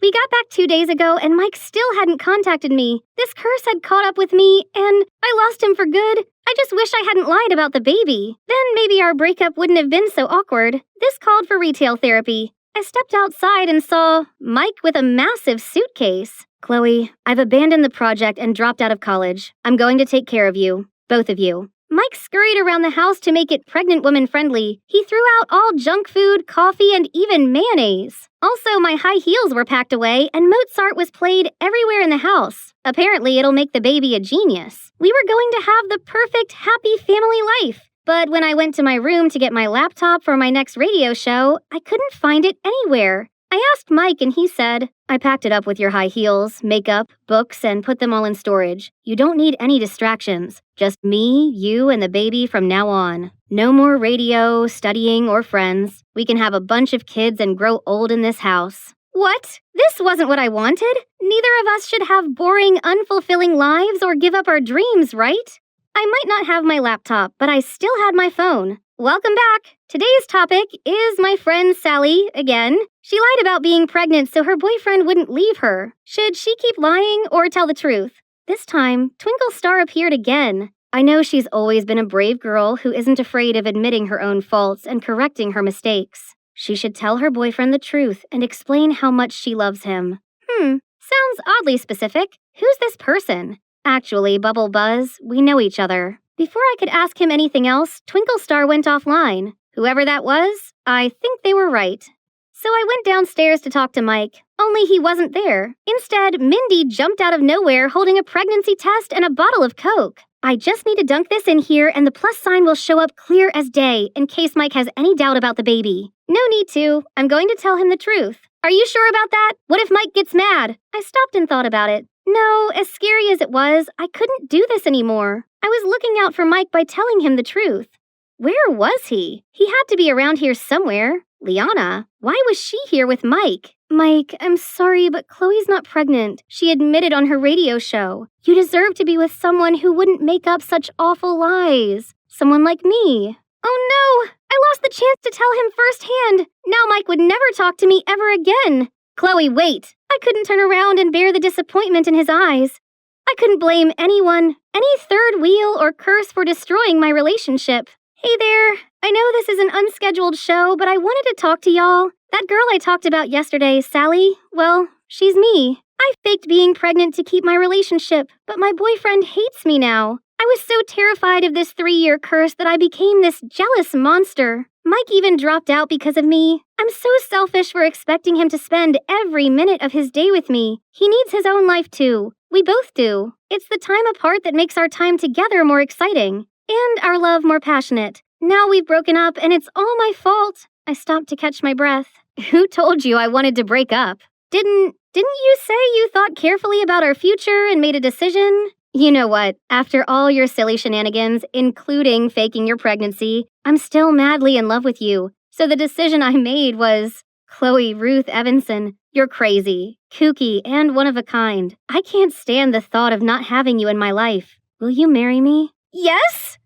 Speaker 6: We got back 2 days ago, and Mike still hadn't contacted me. This curse had caught up with me, and I lost him for good. I just wish I hadn't lied about the baby. Then maybe our breakup wouldn't have been so awkward. This called for retail therapy. I stepped outside and saw Mike with a massive suitcase. Chloe, I've abandoned the project and dropped out of college. I'm going to take care of you. Both of you. Mike scurried around the house to make it pregnant woman friendly. He threw out all junk food, coffee, and even mayonnaise. Also, my high heels were packed away, and Mozart was played everywhere in the house. Apparently, it'll make the baby a genius. We were going to have the perfect, happy family life. But when I went to my room to get my laptop for my next radio show, I couldn't find it anywhere. I asked Mike and he said, I packed it up with your high heels, makeup, books, and put them all in storage. You don't need any distractions. Just me, you, and the baby from now on. No more radio, studying, or friends. We can have a bunch of kids and grow old in this house. What? This wasn't what I wanted. Neither of us should have boring, unfulfilling lives or give up our dreams, right? I might not have my laptop, but I still had my phone. Welcome back. Today's topic is my friend Sally again. She lied about being pregnant so her boyfriend wouldn't leave her. Should she keep lying or tell the truth? This time, Twinkle Star appeared again. I know she's always been a brave girl who isn't afraid of admitting her own faults and correcting her mistakes. She should tell her boyfriend the truth and explain how much she loves him. Sounds oddly specific. Who's this person? Actually, Bubble Buzz, we know each other. Before I could ask him anything else, Twinkle Star went offline. Whoever that was, I think they were right. So I went downstairs to talk to Mike, only he wasn't there. Instead, Mindy jumped out of nowhere holding a pregnancy test and a bottle of Coke. I just need to dunk this in here and the plus sign will show up clear as day in case Mike has any doubt about the baby. No need to. I'm going to tell him the truth. Are you sure about that? What if Mike gets mad? I stopped and thought about it. No, as scary as it was, I couldn't do this anymore. I was looking out for Mike by telling him the truth. Where was he? He had to be around here somewhere. Liana, why was she here with Mike? Mike, I'm sorry, but Chloe's not pregnant. She admitted on her radio show. You deserve to be with someone who wouldn't make up such awful lies. Someone like me. Oh no! I lost the chance to tell him firsthand. Now Mike would never talk to me ever again. Chloe, wait. I couldn't turn around and bear the disappointment in his eyes. I couldn't blame anyone, any third wheel or curse for destroying my relationship. Hey there. I know this is an unscheduled show, but I wanted to talk to y'all. That girl I talked about yesterday, Sally, well, she's me. I faked being pregnant to keep my relationship, but my boyfriend hates me now. I was so terrified of this 3-year curse that I became this jealous monster. Mike even dropped out because of me. I'm so selfish for expecting him to spend every minute of his day with me. He needs his own life too. We both do. It's the time apart that makes our time together more exciting, and our love more passionate. Now we've broken up and it's all my fault. I stopped to catch my breath. Who told you I wanted to break up? Didn't you say you thought carefully about our future and made a decision? You know what? After all your silly shenanigans, including faking your pregnancy, I'm still madly in love with you. So the decision I made was, Chloe Ruth Evanson, you're crazy, kooky, and one of a kind. I can't stand the thought of not having you in my life. Will you marry me? Yes?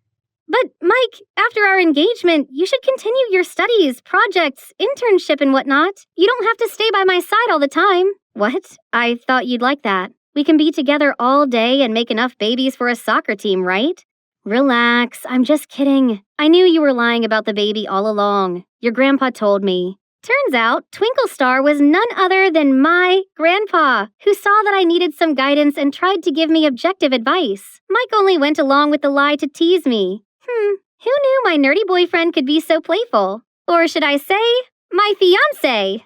Speaker 6: But, Mike, after our engagement, you should continue your studies, projects, internship, and whatnot. You don't have to stay by my side all the time. What? I thought you'd like that. We can be together all day and make enough babies for a soccer team, right? Relax, I'm just kidding. I knew you were lying about the baby all along. Your grandpa told me. Turns out, Twinkle Star was none other than my grandpa, who saw that I needed some guidance and tried to give me objective advice. Mike only went along with the lie to tease me. Who knew my nerdy boyfriend could be so playful? Or should I say, my fiancé?